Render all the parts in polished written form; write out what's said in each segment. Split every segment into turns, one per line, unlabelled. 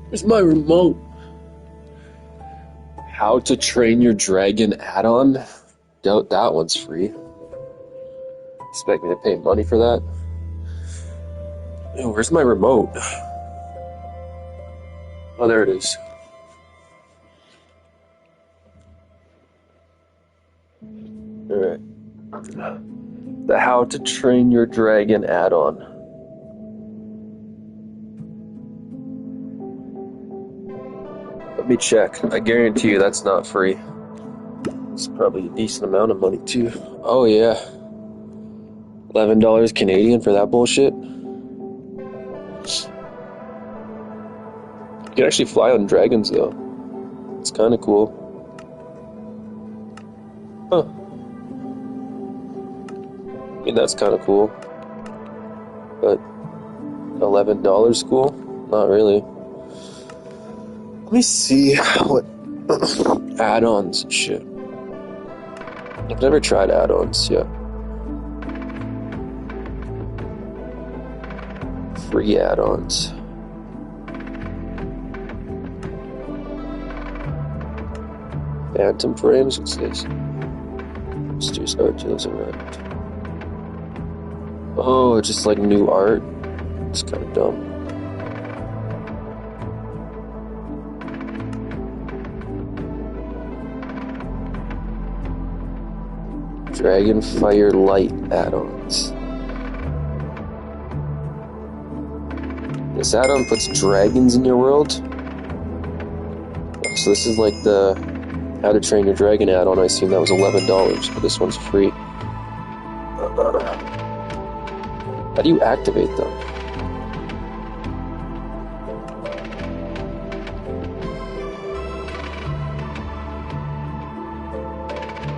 Where's my remote? How to Train Your Dragon add-on? Doubt that one's free. Expect me to pay money for that? Yo, where's my remote? Oh, there it is. Alright. The How to Train Your Dragon add-on. Let me check. I guarantee you that's not free. It's probably a decent amount of money too. Oh yeah. $11 Canadian for that bullshit? You can actually fly on dragons though. It's kinda cool. Huh. I mean, that's kinda cool. But $11 cool? Not really. Let me see what add-ons and shit. I've never tried add-ons yet. Free add-ons. Phantom frames, what's this? Let's do Archers around. Oh, just like new art. It's kind of dumb. Dragonfire Light add-ons. This add-on puts dragons in your world. So this is like the How to Train Your Dragon add-on. I assume that was $11, but this one's free. How do you activate them?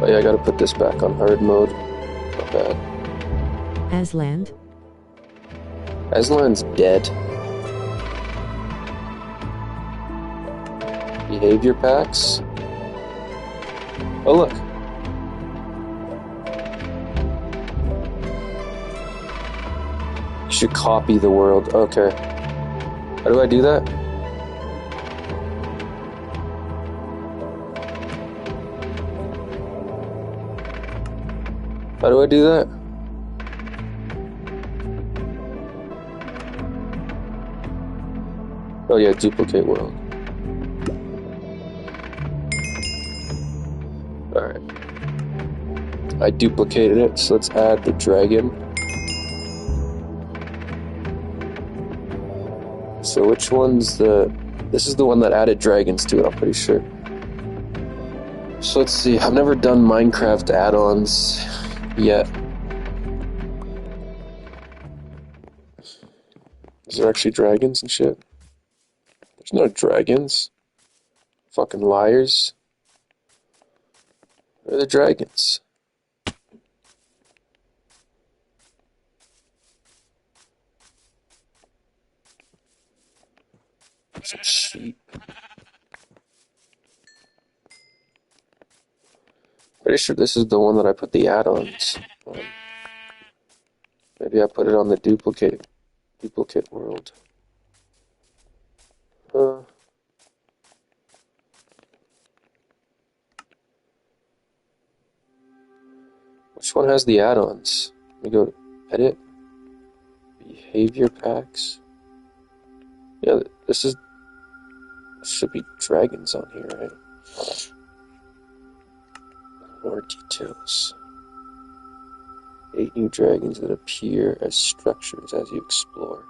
Oh yeah, I gotta put this back on hard mode. Not bad.
Asland?
Aslan's dead. Behavior packs? Oh look. You should copy the world. Okay. How do I do that? How do I do that? Oh yeah, duplicate world. Alright. I duplicated it, so let's add the dragon. So which one's the... This is the one that added dragons to it, I'm pretty sure. So let's see, I've never done Minecraft add-ons yet. Is there actually dragons and shit? There's no dragons. Fucking liars. Where are the dragons? Some sheep. Pretty sure this is the one that I put the add-ons on. Maybe I put it on the duplicate world. Which one has the add-ons? Let me go to edit. Behavior packs. Yeah, this is... Should be dragons on here, right? More details. 8 new dragons that appear as structures as you explore.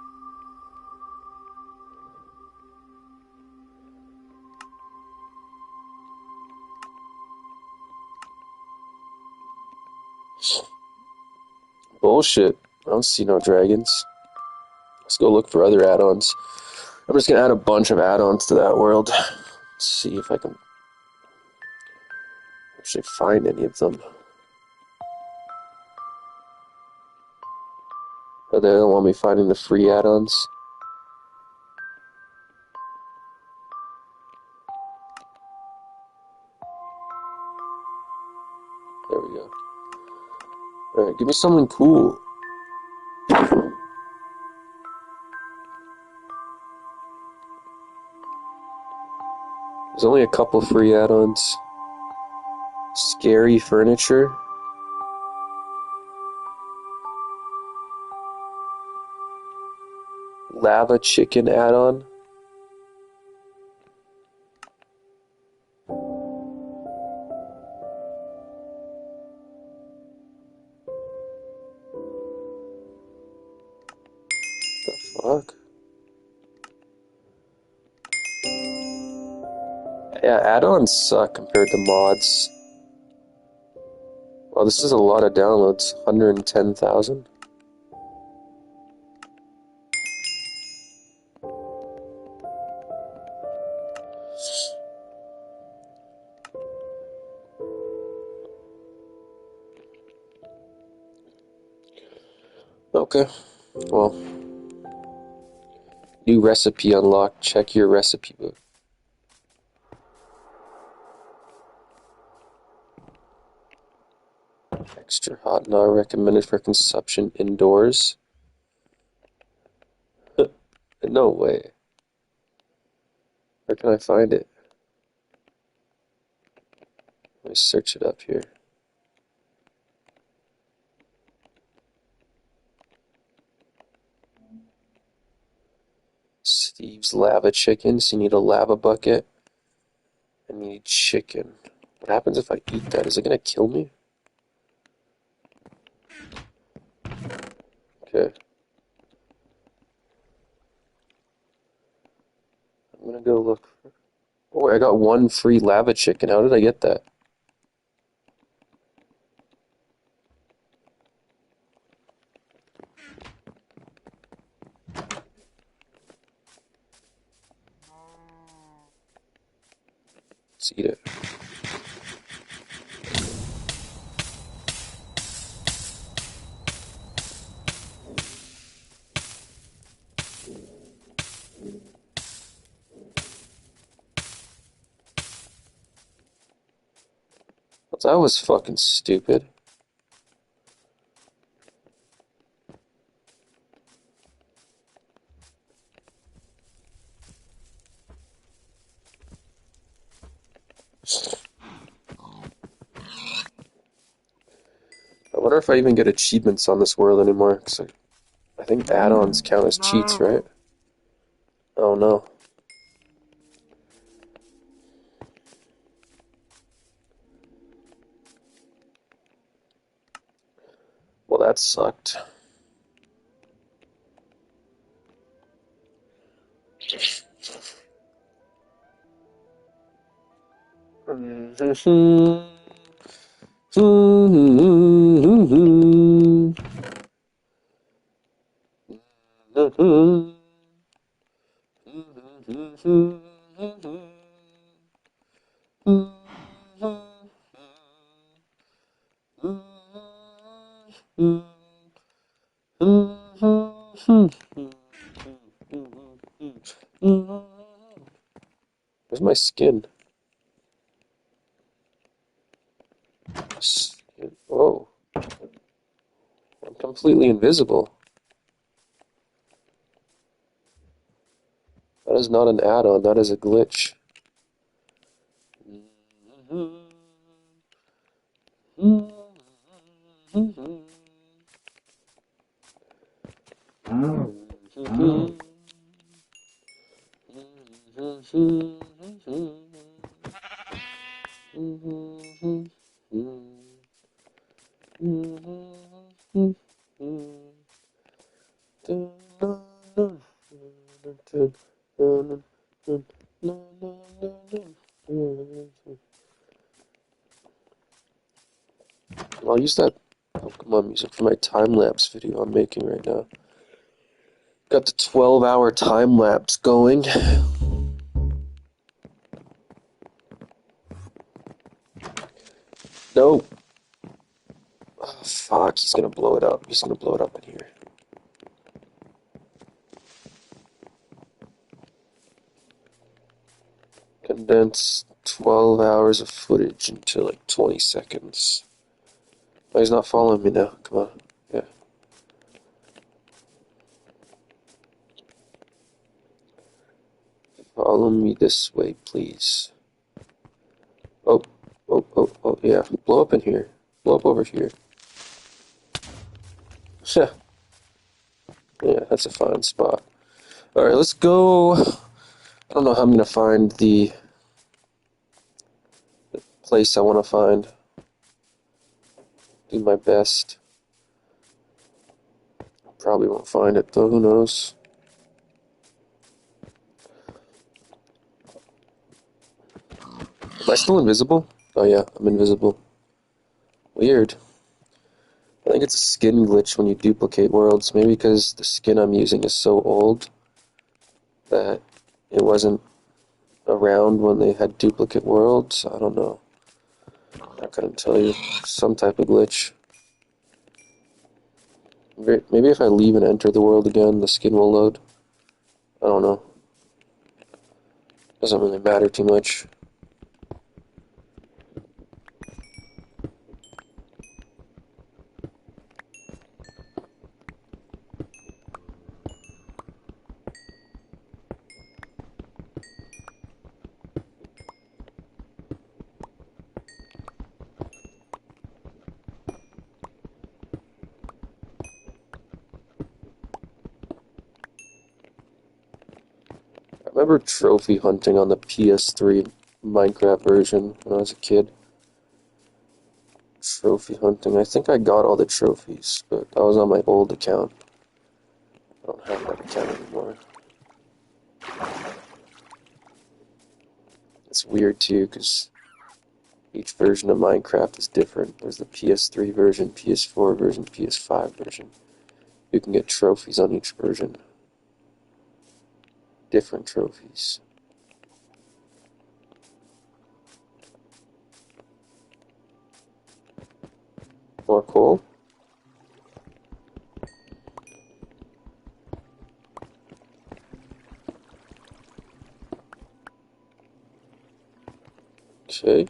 Bullshit. I don't see no dragons. Let's go look for other add-ons. I'm just gonna add a bunch of add-ons to that world. Let's see if I can actually find any of them. Oh, they don't want me finding the free add-ons. There we go. Alright, give me something cool. There's only a couple free add-ons. Scary furniture. Lava chicken add-on. The fuck? Yeah, add-ons suck compared to mods. Well, this is a lot of downloads. 110,000. Okay, well, new recipe unlocked. Check your recipe book. Extra hot now recommended for consumption indoors. No way. Where can I find it? Let me search it up here. Steve's lava chicken. So you need a lava bucket. And you need chicken. What happens if I eat that? Is it gonna kill me? Okay. I'm gonna go look for... Oh, I got one free lava chicken. How did I get that? Let's eat it. That was fucking stupid. I wonder if I even get achievements on this world anymore. 'Cause I think add-ons count as cheats, right? Oh no. Well, that sucked. Where's my skin? Oh, I'm completely invisible. That is not an add-on, that is a glitch. I'll use that Pokemon music for my time-lapse video I'm making right now. Got the 12-hour time-lapse going. No. Oh, fuck, he's gonna blow it up. He's gonna blow it up in here. Condense 12 hours of footage into like 20 seconds. Oh, he's not following me now. Come on. Yeah. Follow me this way, please. Oh, yeah. Blow up in here. Blow up over here. Yeah, that's a fine spot. Alright, let's go. I don't know how I'm gonna find the place I want to find. Do my best. Probably won't find it though, who knows? Am I still invisible? Oh yeah, I'm invisible. Weird. I think it's a skin glitch when you duplicate worlds. Maybe because the skin I'm using is so old that it wasn't around when they had duplicate worlds. I don't know. I couldn't tell you. Some type of glitch. Maybe if I leave and enter the world again, the skin will load. I don't know. Doesn't really matter too much. I remember trophy hunting on the PS3 Minecraft version when I was a kid. Trophy hunting. I think I got all the trophies, but I was on my old account. I don't have that account anymore. It's weird too, because each version of Minecraft is different. There's the PS3 version, PS4 version, PS5 version. You can get trophies on each version. Different trophies. More coal? Okay.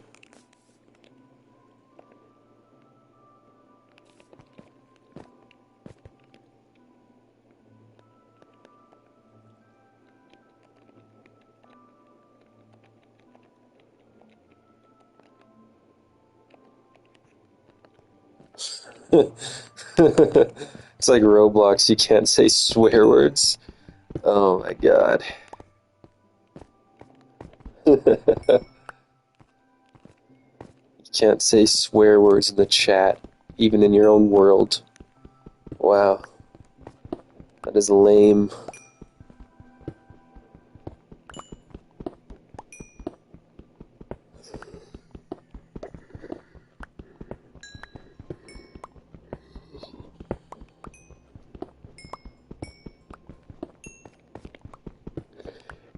It's like Roblox, you can't say swear words. Oh my god. You can't say swear words in the chat, even in your own world. Wow. That is lame.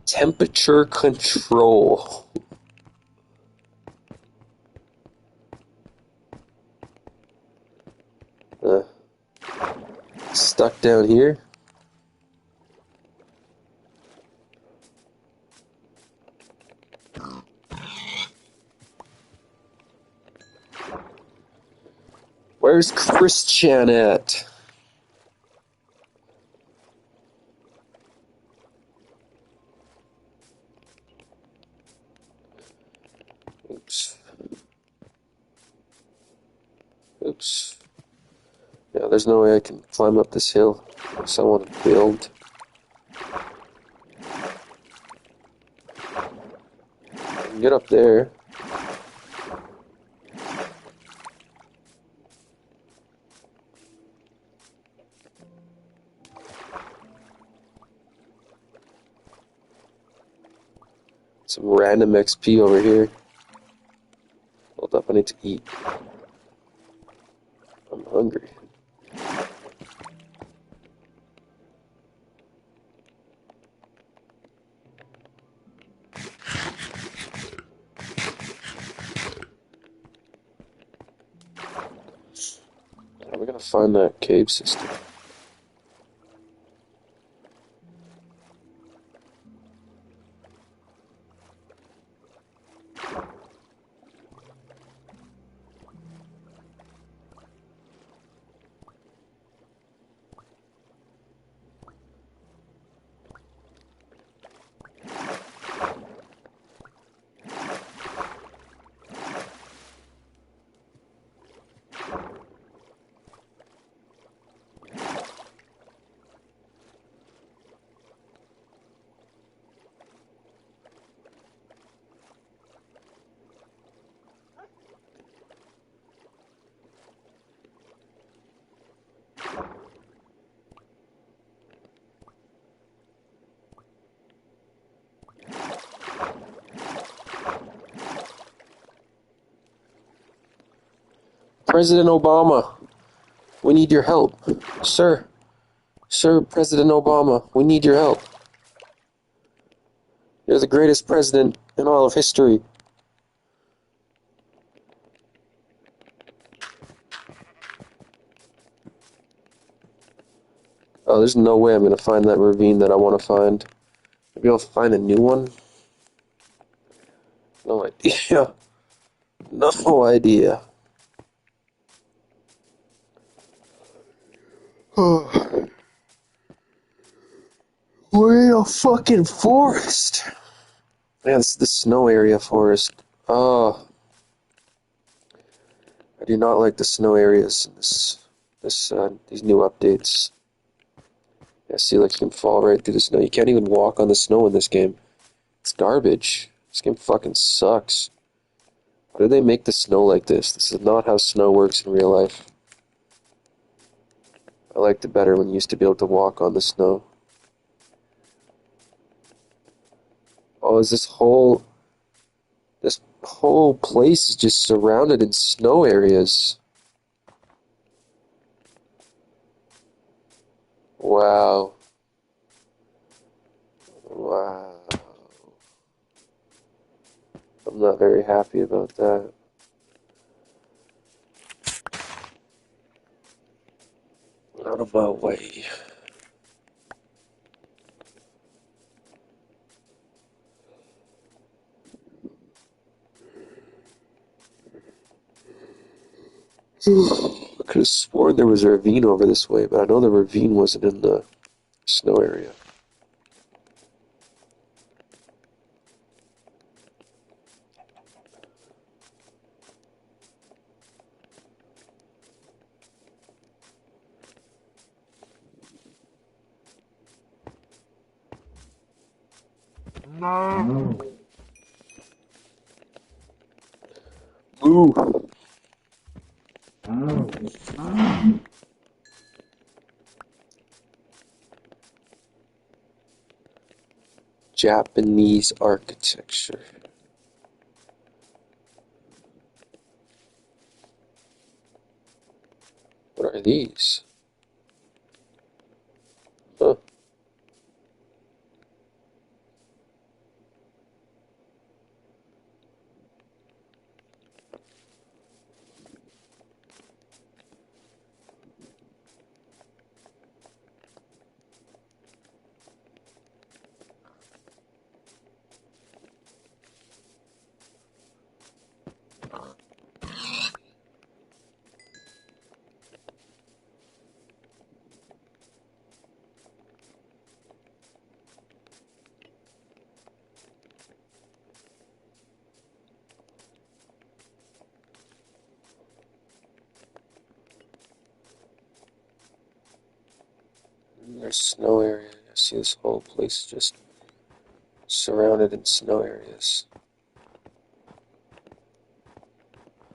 Temperature control. Stuck down here? Where's Christian at? Oops. Oops. Yeah, there's no way I can climb up this hill. So I want to build. I can get up there. Some random XP over here. Hold up, I need to eat. I'm hungry. How are we gonna find that cave system? President Obama, we need your help. Sir, President Obama, we need your help. You're the greatest president in all of history. Oh, there's no way I'm going to find that ravine that I want to find. Maybe I'll find a new one? No idea. No idea. We're in a fucking forest. Man, this is the snow area forest. Oh, I do not like the snow areas in these new updates. Yeah, see, like you can fall right through the snow. You can't even walk on the snow in this game. It's garbage. This game fucking sucks. Why do they make the snow like this? This is not how snow works in real life. I liked it better when you used to be able to walk on the snow. Oh, this whole place is just surrounded in snow areas. Wow. Wow. I'm not very happy about that. Out of my way. I could have sworn there was a ravine over this way, but I know the ravine wasn't in the snow area.
No.
Ooh. Japanese architecture. What are these? Huh. There's snow area. I see this whole place just surrounded in snow areas.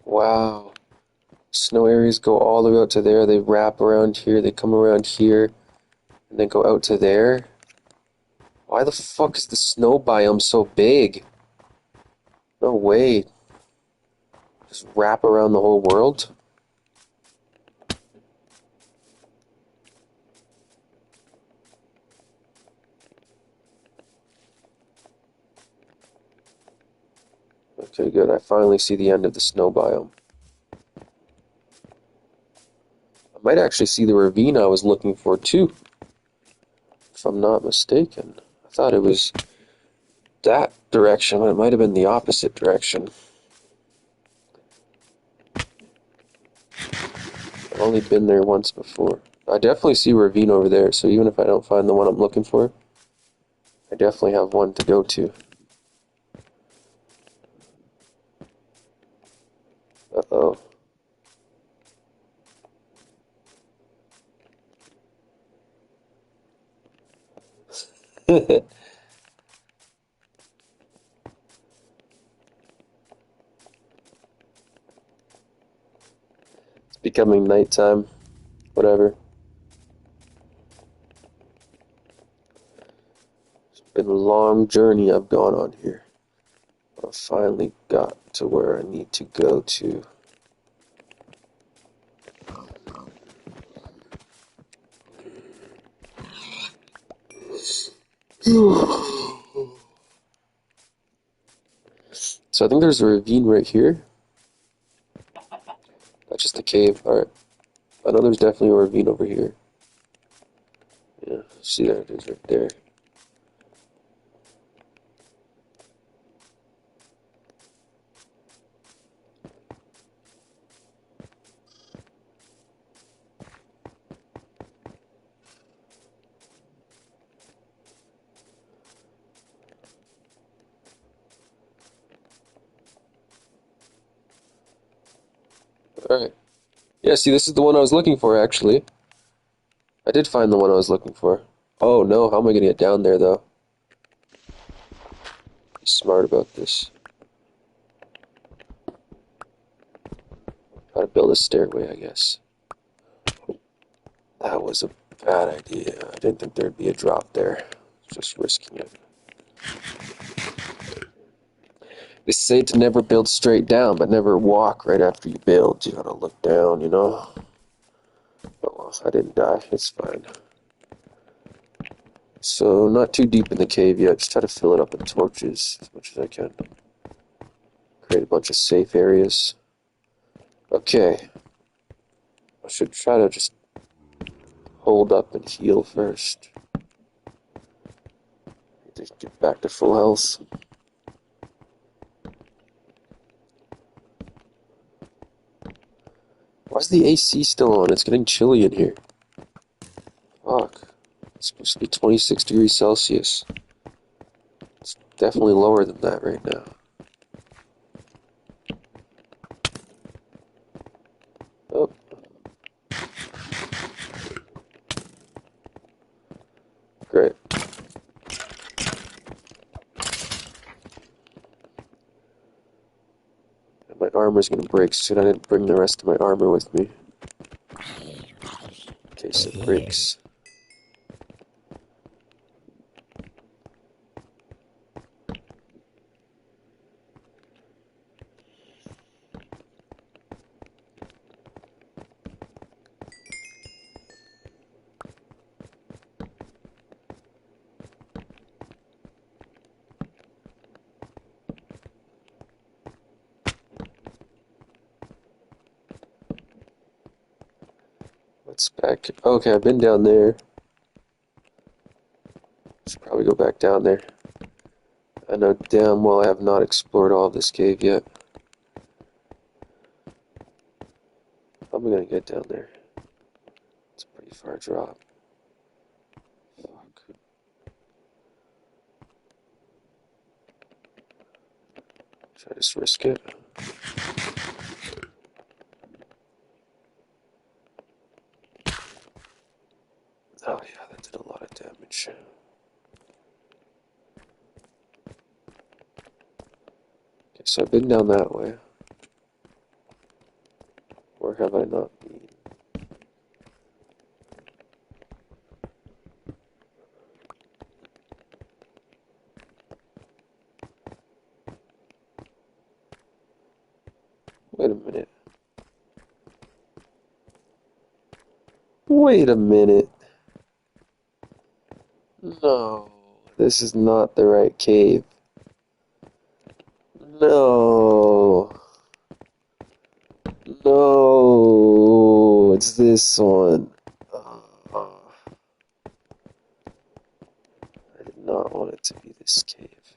Wow. Snow areas go all the way out to there. They wrap around here. They come around here. And then go out to there. Why the fuck is the snow biome so big? No way. Just wrap around the whole world? Okay, good. I finally see the end of the snow biome. I might actually see the ravine I was looking for too, if I'm not mistaken. I thought it was that direction, but it might have been the opposite direction. I've only been there once before. I definitely see a ravine over there, so even if I don't find the one I'm looking for, I definitely have one to go to. Uh-oh. It's becoming nighttime. Whatever. It's been a long journey I've gone on here. I finally got to where I need to go to. So I think there's a ravine right here. That's just a cave. Alright. I know there's definitely a ravine over here. Yeah, see there it is right there. Alright. Yeah, see, this is the one I was looking for, actually. I did find the one I was looking for. Oh no, how am I gonna get down there, though? Be smart about this. Gotta build a stairway, I guess. That was a bad idea. I didn't think there'd be a drop there. Just risking it. They say to never build straight down, but never walk right after you build. You gotta look down, you know? Oh well, I didn't die. It's fine. So, not too deep in the cave yet. Just try to fill it up with torches as much as I can. Create a bunch of safe areas. Okay. I should try to just hold up and heal first. Need to get back to full health. Why's the AC still on? It's getting chilly in here. Fuck. It's supposed to be 26 degrees Celsius. It's definitely lower than that right now. Oh. Great. And my armor's gonna break soon. I didn't bring the rest of my armor with me. In case it breaks. What's back? Okay, I've been down there. Should probably go back down there. I know damn well I have not explored all of this cave yet. How am I gonna get down there? It's a pretty far drop. Fuck. Should I just risk it? Oh yeah, that did a lot of damage. Okay, so I've been down that way. Or have I not been? Wait a minute. Wait a minute. No, this is not the right cave. No. No, it's this one. I did not want it to be this cave.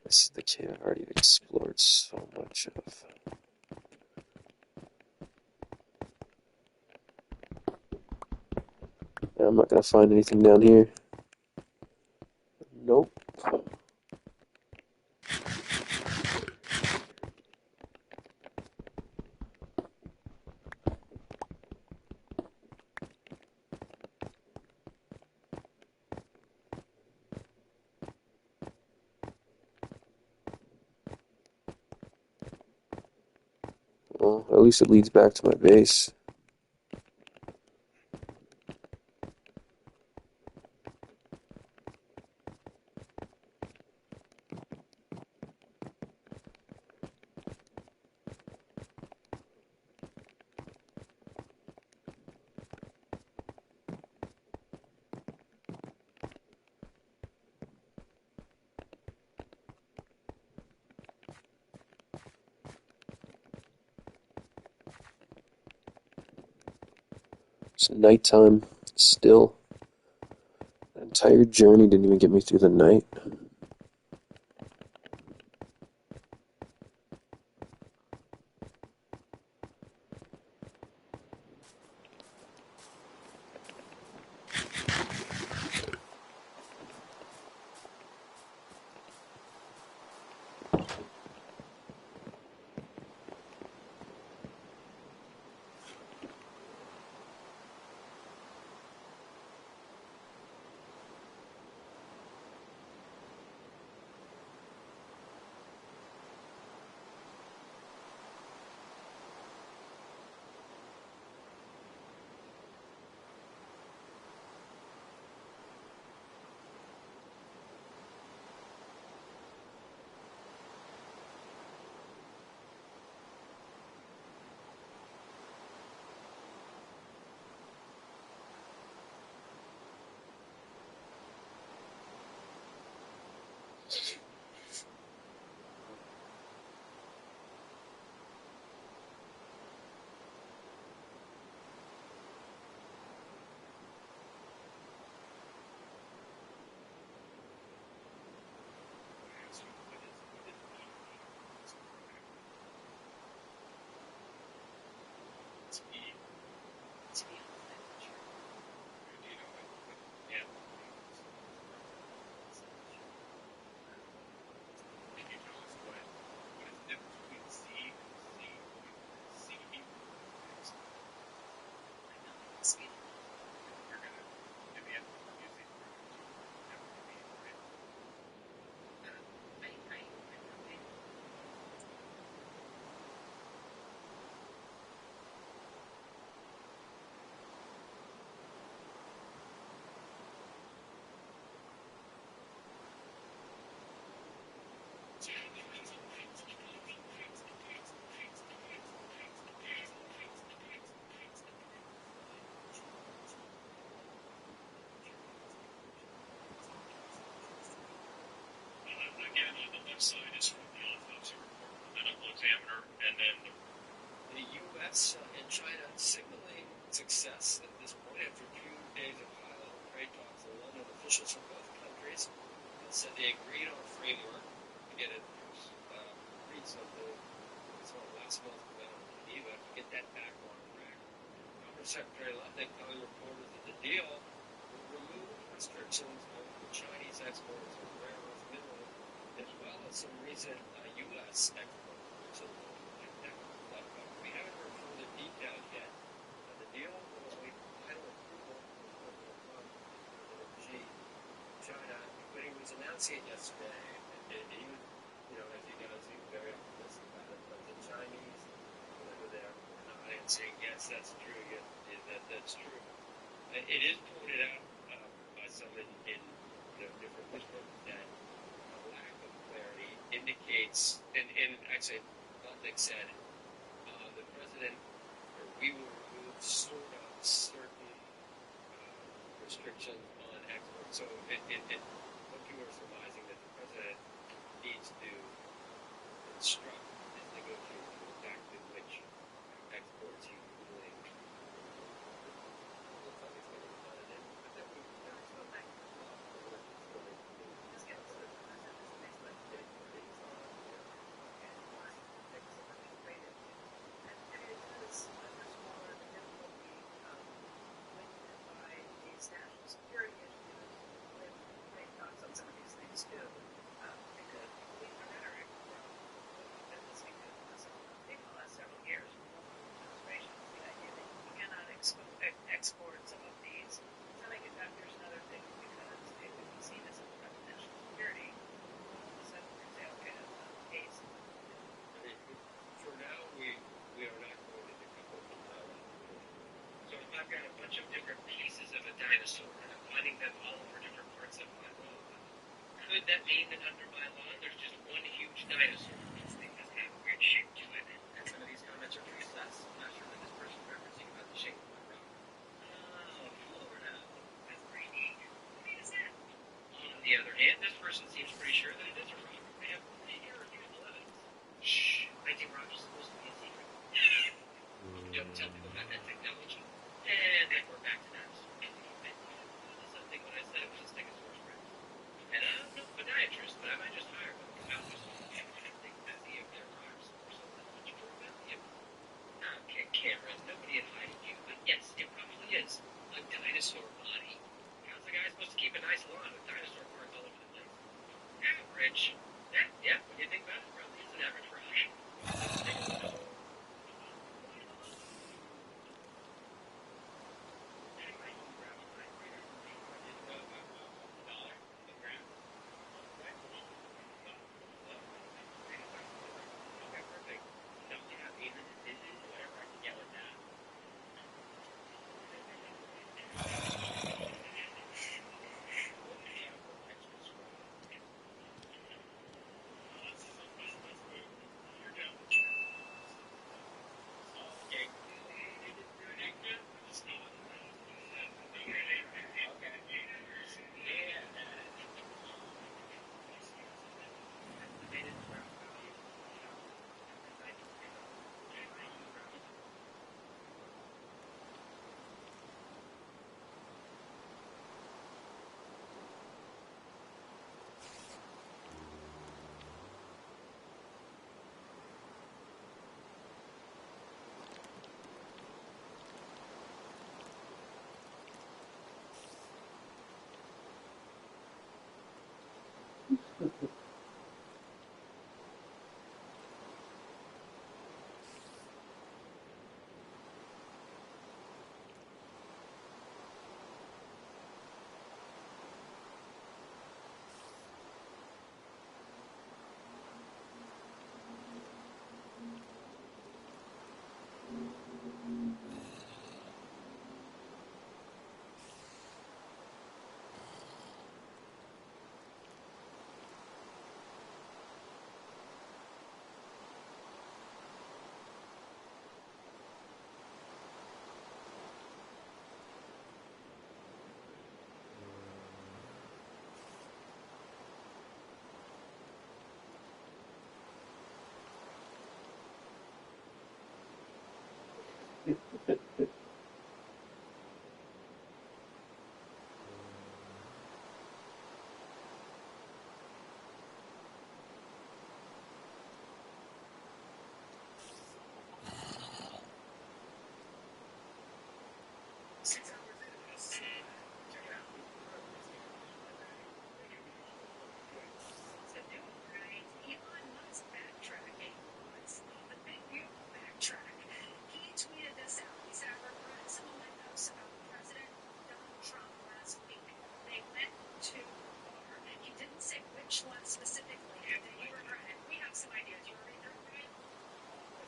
This is the cave I've already explored so much of. I'm not gonna find anything down here. Nope. Well, at least it leads back to my base. It's nighttime still. The entire journey didn't even get me through the night.
Again, on the left side is from the autopsy report from the medical examiner, and then the U.S. And China signaling success at this point after 2 days of high-level trade talks in London. Officials from both countries said they agreed on a framework to get it agreed something last month about Geneva to get that back on track. Commerce Secretary Lutnick telling reporters that the deal will remove restrictions on Chinese exports of rare earth minerals, as well as some recent U.S. exports of we haven't heard further details yet. The deal will await final approval from President Xi China, but he was announcing it yesterday, and he was, as you guys, he was very optimistic about it. But the Chinese were there and saying, yes, that's true, yes, that's true. It is pointed out by some in different whispers that a lack of clarity indicates, and actually, Lutnick said, the president, or we will remove sort of certain restrictions on exports. So what you are surmising that the president needs to instruct his negotiators exactly which exports he's willing to looks like it's going to be done, and then but then we go back to the law. Just get us national security issues with trade talks on some of these things too. Because we leave the rhetoric from what we've been listening to for the last several years from the administration, the idea that you cannot export some of these semiconductors and other things because they would be seen as a threat to national security. All of a sudden we say, okay, that's not the case. For now, we are not going to decouple from Thailand. So if I've got a bunch of different pieces of a dinosaur and I'm finding them all over different parts of my lawn, could that mean that under my lawn there's just one huge dinosaur? This thing has kind of a weird shape to it, and some of these comments are pretty sus. I'm not sure that this person's referencing about the shape of my rock. Oh, Florida. That's pretty neat. What is that? On the other hand, this person seems pretty sure that it is a rock. They have pretty irrefutable evidence. Shh, I think rocks are supposed to be a secret. Don't tell people about that technology. And that works. which, yeah, when you think about it, probably is an average fraction. Anyway, grab a vibrator. $1 a gram. Okay. Okay, perfect. So you have 800 digits, whatever I can get with that.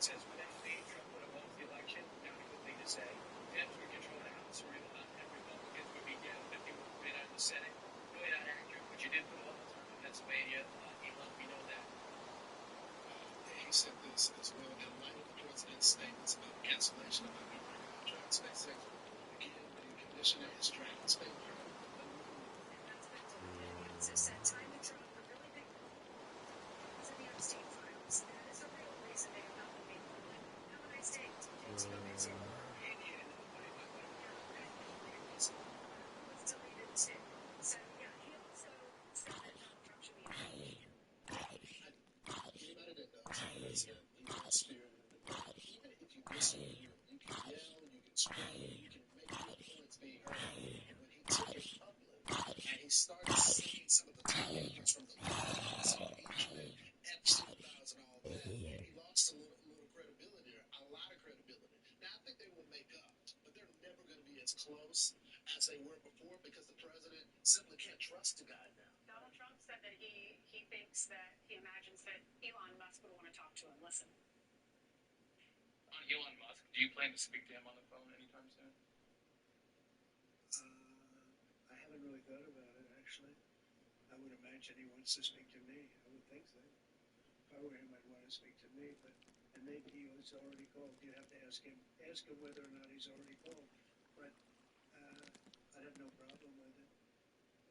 Says without me, Trump would have lost the election. Not a good thing to say. Dems would control the House, and Republicans would be down 51 in the Senate. Really not accurate, but you did put a lot of time in Pennsylvania. Elon, we know that. He said this as well. In light of the president's statements about cancellation of government contracts, SpaceX will begin the conditioner is trying to stay there. So said time to Trump a really big in the Epstein files. That is a real reason they have not been made public. Have a nice day. It's deleted too. So yeah, he also said that Donald Trump should be impeached. Anybody that knows the president, he's not spirited. Even if you disagree with him, you can yell, you can scream, you can make your points being heard. And when he took it public and he started seeing some of the documents from the impeachment, Epstein files and all that, he lost a little credibility, or a lot of credibility. Now, I think they will make up, but they're never going to be as close as they were before because the president simply can't trust the guy now. Donald Trump said that he thinks that he imagines that Elon Musk would want to talk to him. Listen. On Elon Musk, do you plan to speak to him on the phone anytime soon? I haven't really thought about it, actually. I would imagine he wants to speak to me. I would think so. If I were him, I'd want to speak to me, and maybe he was already called. You'd have to ask him whether or not he's already called. But I'd have no problem with it.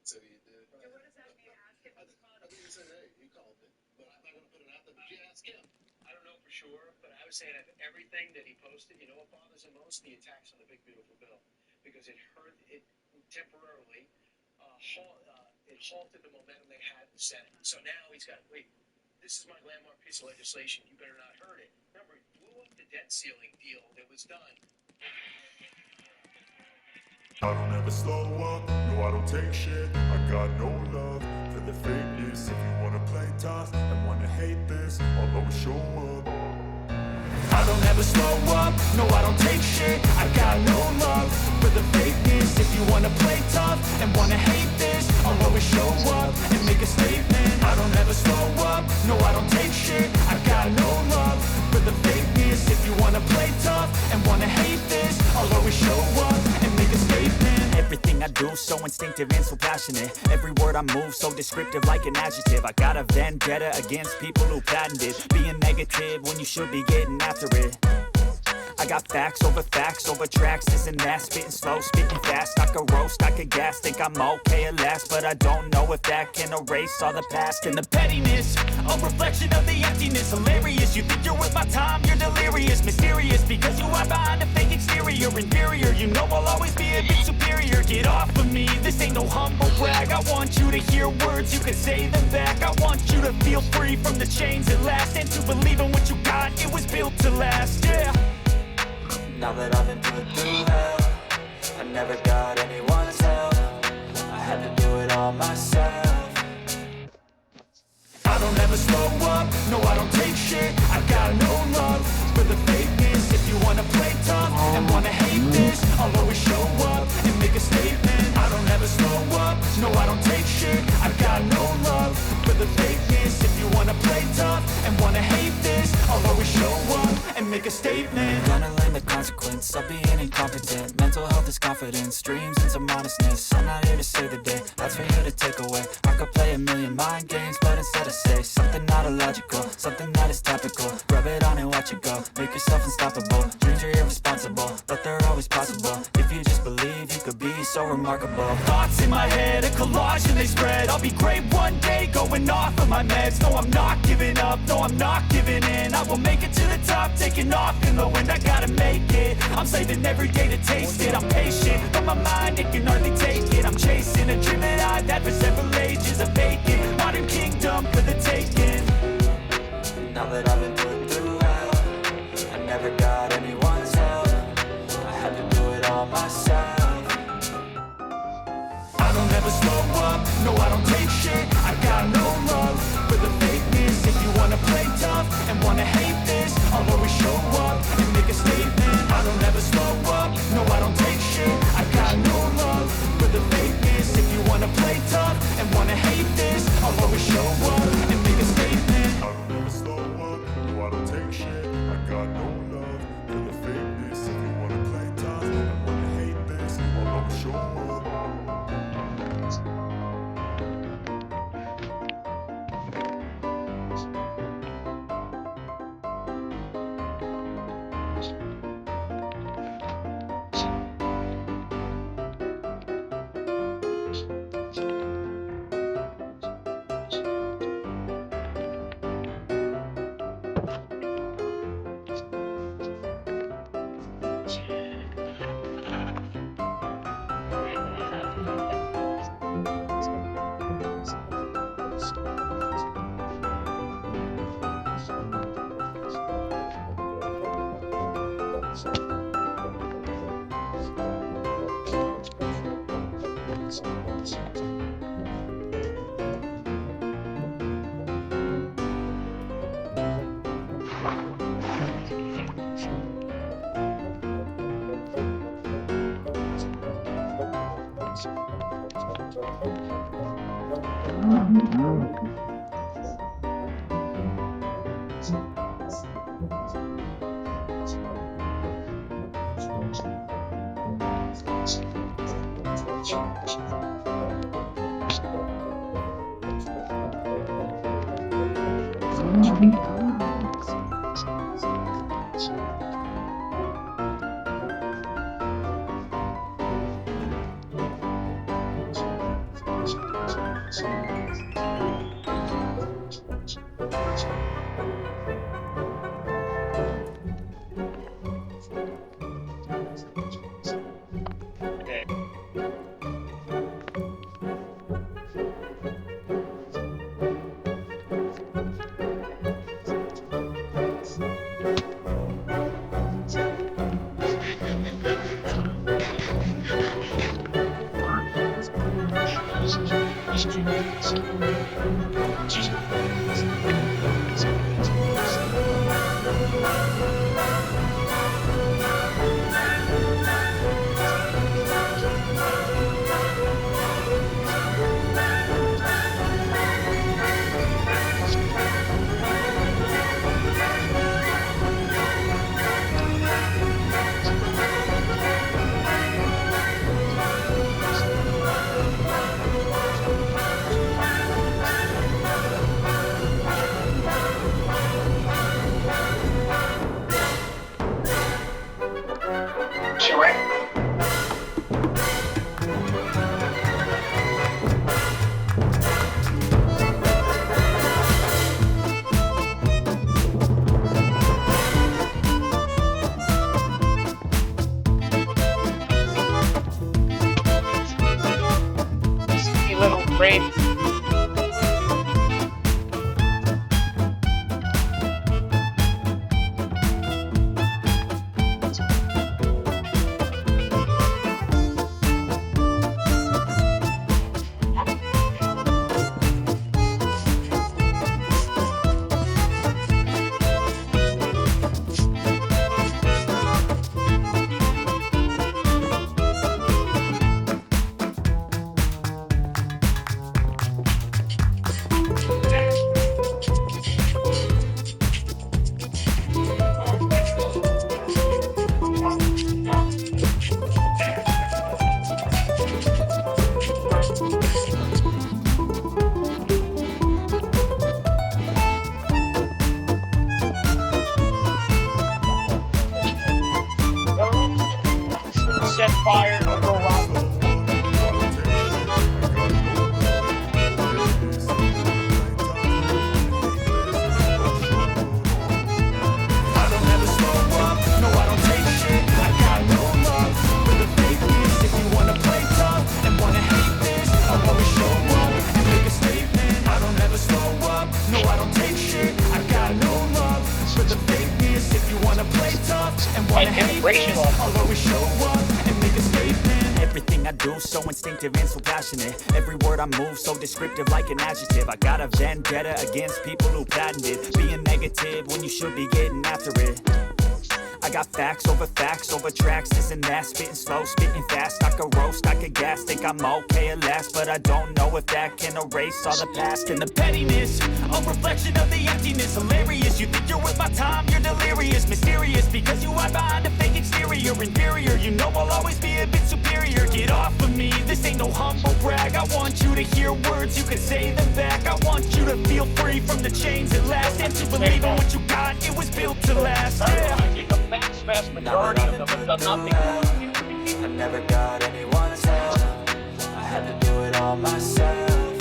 So he did. So what does that mean? Ask him. I think he said, hey, you called me. But I'm not going to put it out there. But you ask him. I don't know for sure, but I would say that everything that he posted, you know what bothers him most? The attacks on the big, beautiful bill. Because it hurt it temporarily. It halted the momentum they had in the Senate. So now he's got, wait, this is my landmark piece of legislation. You better not hurt it. Remember, he blew up the debt ceiling deal that was done.
I don't ever slow up, no I don't take shit. I got no love for the fakeness. this. If you wanna play tough and wanna hate this, I'll always show up. I don't ever slow up, no I don't take shit. I got no love for the fakeness. If you wanna play tough and wanna hate this, I'll always show up and make a statement. I don't ever slow up, no I don't take shit. I got no love for the fakeness. If you wanna play tough and wanna hate this, I'll always show up and make a statement.
Everything I do so instinctive and so passionate. Every word I move so descriptive like an adjective. I got a vendetta against people who patented being negative when you should be getting after it. I got facts over tracks, this and that. Spitting slow, spitting fast. I could roast, I could gas. Think I'm okay at last, but I don't know if that can erase all the past. And the pettiness, a reflection of the emptiness. Hilarious, you think you're worth my time, you're delirious. Mysterious, because you are behind a fake exterior. Inferior, you know I'll always be a bit superior. Get off of me, this ain't no humble brag. I want you to hear words, you can say them back. I want you to feel free from the chains at last, and to believe in what you got, it was built to last, yeah.
Now that I've been put through hell, I never got anyone's help. I had to do it all myself.
I don't ever slow up, no I don't take shit. I got no love for the fakeness. If you wanna play tough and wanna hate this, I'll always show up and make a statement. I don't ever slow up, no I don't take shit. I got no love for the fakeness. If you wanna play tough and wanna hate this, I'll always show up and make a statement.
Gonna learn the consequence of being incompetent. Mental health is confidence, dreams and some honestness. I'm not here to save the day, that's for you to take away. I could play a million mind games, but instead I say something not illogical, something that is topical. Rub it on and watch it go, make yourself unstoppable. Dreams are irresponsible, but they're always possible. If you just believe, you could be so remarkable.
Thoughts in my head, a collage and they spread. I'll be great one day, going off of my meds. No, I'm not giving up, no, I'm not giving in. I will make it to the top, taking off in the wind. I gotta make it, I'm saving every day to taste it. I'm patient, but my mind, it can hardly take it. I'm chasing a dream that I've had for several ages. A vacant, modern kingdom for the taking.
Now that I've been put through hell, I never got anyone's help. I had to do it all myself.
I don't ever slow up, no I don't take shit. I got no love for the fakeness. If you wanna play tough and wanna hate this, I'll always show up and make a statement. I don't ever slow up, no I don't take shit. I got no love for the fakeness. If you wanna play tough and wanna hate this, I'll always show up and make a statement. I don't ever slow up, no I don't take shit. I got no love for the fakeness. If you wanna play tough and wanna hate this, I'll always show up.
Little brain. Set fire to go around.
I don't ever slow up, no I don't take shit. I got no love for the fakeness. If you wanna play tough and wanna hate this, I'll always show up and make a statement. I don't ever slow up, no I don't take shit. I got no love for the fakeness. If you wanna play tough and wanna hate this, I'll always show up and make a statement.
Everything I do so instinctive and so passionate. Every word I move so descriptive like an adjective. I got a vendetta against people who patented being negative when you should be getting after it. I got facts over tracks, this and that. Spitting slow, spitting fast. I could roast, I could gas. Think I'm okay at last, but I don't know if that can erase all the past. And the pettiness, a reflection of the emptiness. Hilarious, you think you're worth my time, you're delirious. Mysterious, because you hide behind a fake exterior. Inferior, you know I'll always be a bit superior. Get off of me, this ain't no humble brag. I want you to hear words, you can say them back. I want you to feel free from the chains at last, and to believe in what you got, it was built to last. Yeah.
Vast majority of them have done nothing.
I never got anyone's help. I had to do it all myself.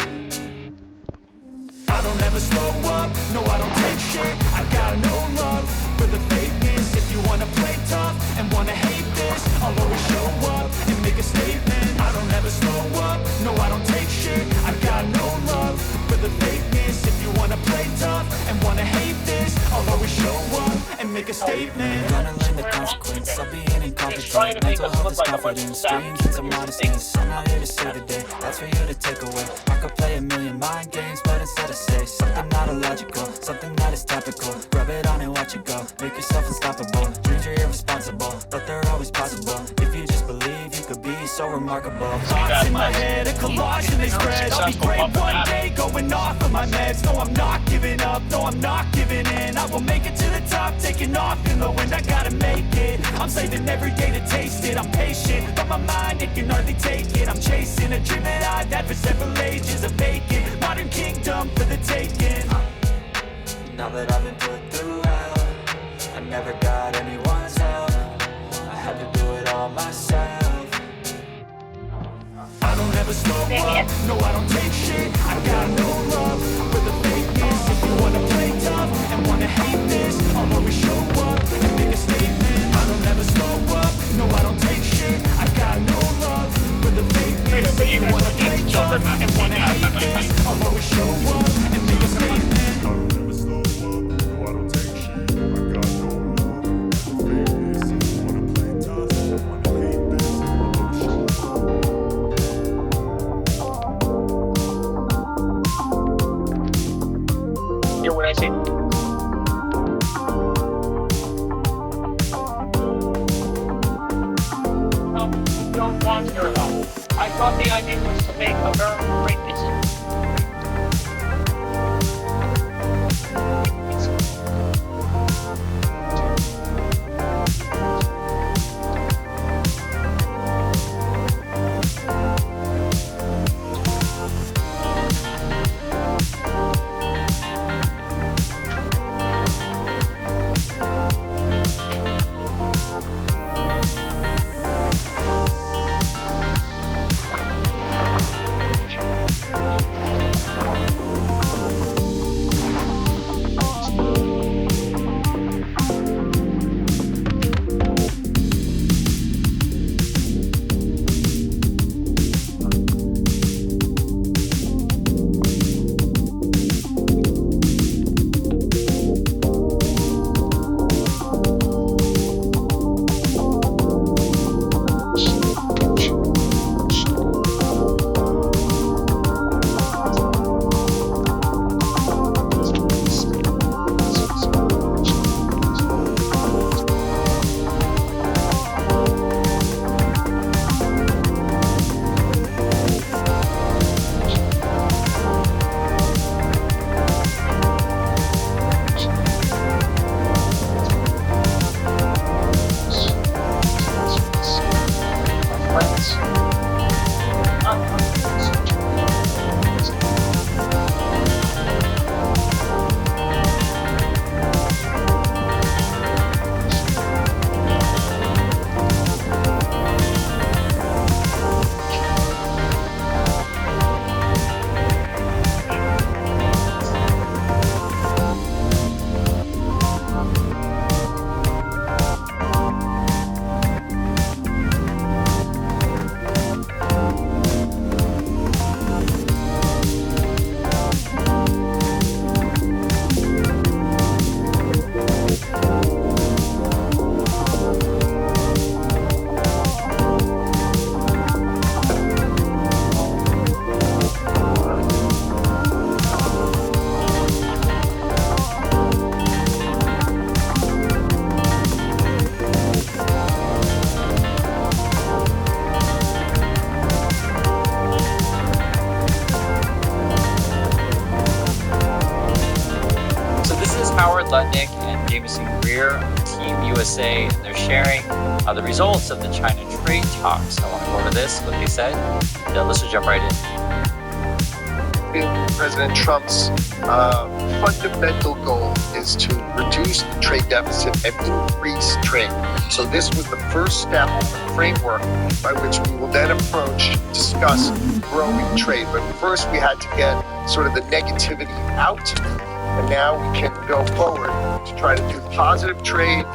I don't ever slow up, no I don't take shit. I got no love for the fakeness. If you wanna play tough and wanna hate this, I'll always show up and make a statement. I don't ever slow up, no I don't take shit. I got no love for the fakeness. If you wanna play tough and wanna hate this, I'll always show up and make a statement.
Gonna learn the consequence of being incompetent. Mental health is confidence, dreams into modestness. I'm not here to save the day, that's for you to take away. I could play a million mind games, but instead I say something not illogical, something that is topical. Rub it on and watch it go, make yourself unstoppable. Dreams are irresponsible, but they're always possible. If you just believe, you could be so remarkable.
Thoughts in my head, a collage and they spread. I'll be great one day, going off of my meds. No, I'm not giving up, no, I'm not giving in. I will make it to the top, taking off in the wind. I gotta make it, I'm saving every day to taste it. I'm patient, but my mind, it can hardly take it. I'm chasing a dream that I've had for several ages. A vacant, modern kingdom for the taking.
Now that I've been put through hell, I never got anyone's help. I had to do it all myself.
I don't ever slow up, no I don't take shit. I got no love for the fakeness. If you wanna play tough and wanna hate this, I'll always show up and make a statement. I don't ever slow up, no I don't take shit. I got no love for the fakeness. If you wanna play tough and wanna hate this, I'll always show up and make a statement. I don't ever slow up, no I don't take shit. I got no love for the fakeness. If you wanna play tough and wanna hate this, I'll always show up.
I say? No, you don't want to at all. I thought the idea was to make America great again.
Howard Lutnick and Jameson Greer of Team USA, and they're sharing the results of the China trade talks. I want to go over this, what they said. Let's just jump right in.
President Trump's fundamental goal is to reduce the trade deficit and increase trade. So this was the first step of the framework by which we will then discuss growing trade. But first we had to get sort of the negativity out, and now we can go forward to try to do positive trade,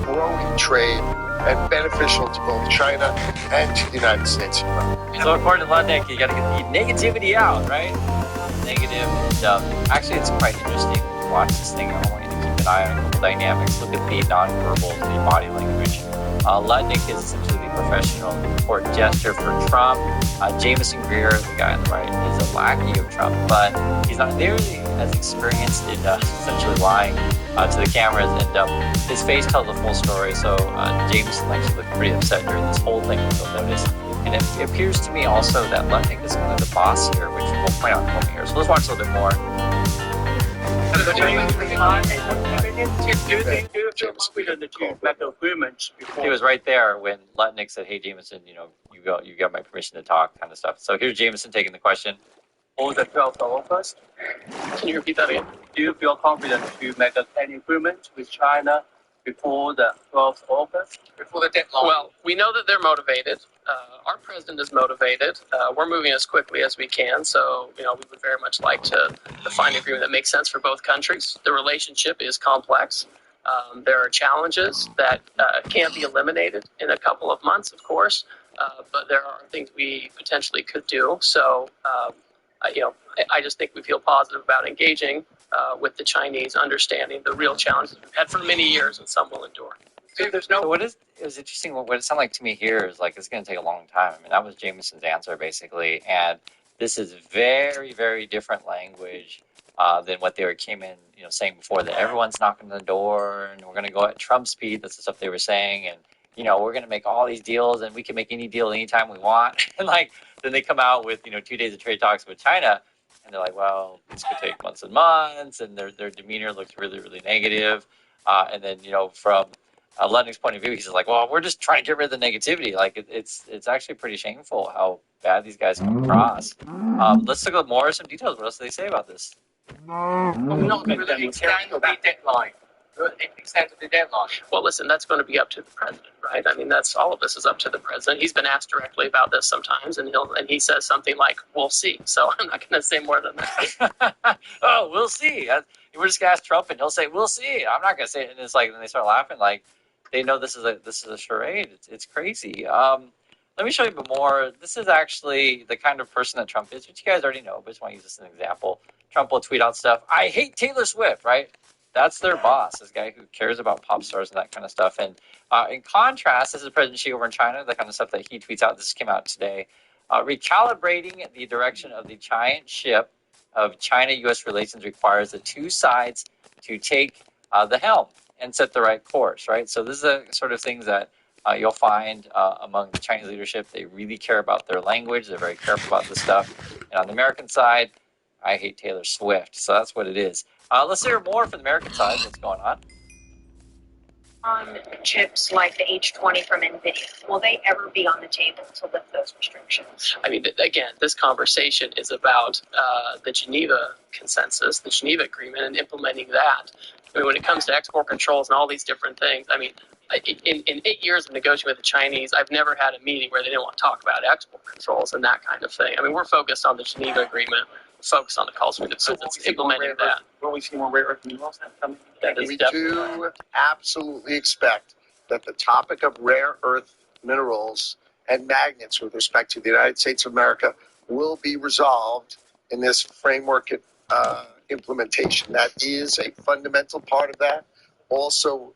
growing trade, and beneficial to both China and to the United States.
So according to Lutnick, you got to get the negativity out, right? Negative. And actually, it's quite interesting to watch this thing. I want you to keep an eye on a couple dynamics. Look at the nonverbals, the body language. Lutnick is essentially the professional court gesture for Trump. Jameson Greer, the guy on the right, is a lackey of Trump, but he's not nearly as experienced in essentially lying to the cameras, and his face tells the full story. So Jameson actually looked pretty upset during this whole thing, you'll notice. And it appears to me also that Lutnick is kind of the boss here, which we'll point out in a moment here. So let's watch a little bit more.
Do you feel confident to make agreements before?
He was right there when Lutnick said, "Hey, Jameson, you got my permission to talk," kind of stuff. So here's Jameson taking the question.
On the 12th of August? Can you repeat that again? Do you feel confident to make any agreement with China before the 12th of August? Before the deadline?
Well, we know that they're motivated. Our president is motivated. We're moving as quickly as we can. So, we would very much like to find an agreement that makes sense for both countries. The relationship is complex. There are challenges that can't be eliminated in a couple of months, of course. But there are things we potentially could do. So, I just think we feel positive about engaging with the Chinese, understanding the real challenges we've had for many years and some will endure.
There's no. It was interesting. What it sounded like to me here is like it's going to take a long time. I mean, that was Jameson's answer basically, and this is very, very different language than what they came in, saying before, that everyone's knocking on the door and we're going to go at Trump speed. That's the stuff they were saying. And, we're going to make all these deals and we can make any deal anytime we want. And then they come out with, 2 days of trade talks with China. And they're like, well, this could take months and months. And their demeanor looks really, really negative. And then, from Ludnick's point of view, he's like, well, we're just trying to get rid of the negativity. It's actually pretty shameful how bad these guys come across. Let's look at more some details. What else do they say about this?
Not to the extent of the deadline. Extent of the deadline.
Well, listen, that's going to be up to the president, right? I mean, that's all of this is up to the president. He's been asked directly about this sometimes, and he says something like, "We'll see." So I'm not going to say more than that.
Oh, we'll see. We're just going to ask Trump, and he'll say, "We'll see." I'm not going to say it, and it's like, then they start laughing, like they know this is a charade. It's crazy. Let me show you a bit more. This is actually the kind of person that Trump is, which you guys already know, but I just want to use this as an example. Trump will tweet out stuff. I hate Taylor Swift, right? That's their boss, this guy who cares about pop stars and that kind of stuff. And in contrast, this is President Xi over in China, the kind of stuff that he tweets out. This came out today. Recalibrating the direction of the giant ship of China-U.S. relations requires the two sides to take the helm and set the right course, right? So this is the sort of things that you'll find among the Chinese leadership. They really care about their language. They're very careful about this stuff. And on the American side, I hate Taylor Swift. So that's what it is. Let's hear more from the American side. What's going on?
On chips like the H20 from NVIDIA, will they ever be on the table to lift those restrictions?
I mean, again, this conversation is about the Geneva Consensus, the Geneva Agreement, and implementing that. I mean, when it comes to export controls and all these different things, I mean, in 8 years of negotiating with the Chinese, I've never had a meeting where they didn't want to talk about export controls and that kind of thing. I mean, we're focused on the Geneva Agreement, focused on the calls for defense, implementing that.
Will we see more rare earth minerals coming?
We do absolutely expect that the topic of rare earth minerals and magnets with respect to the United States of America will be resolved in this framework implementation. That is a fundamental part of that. Also,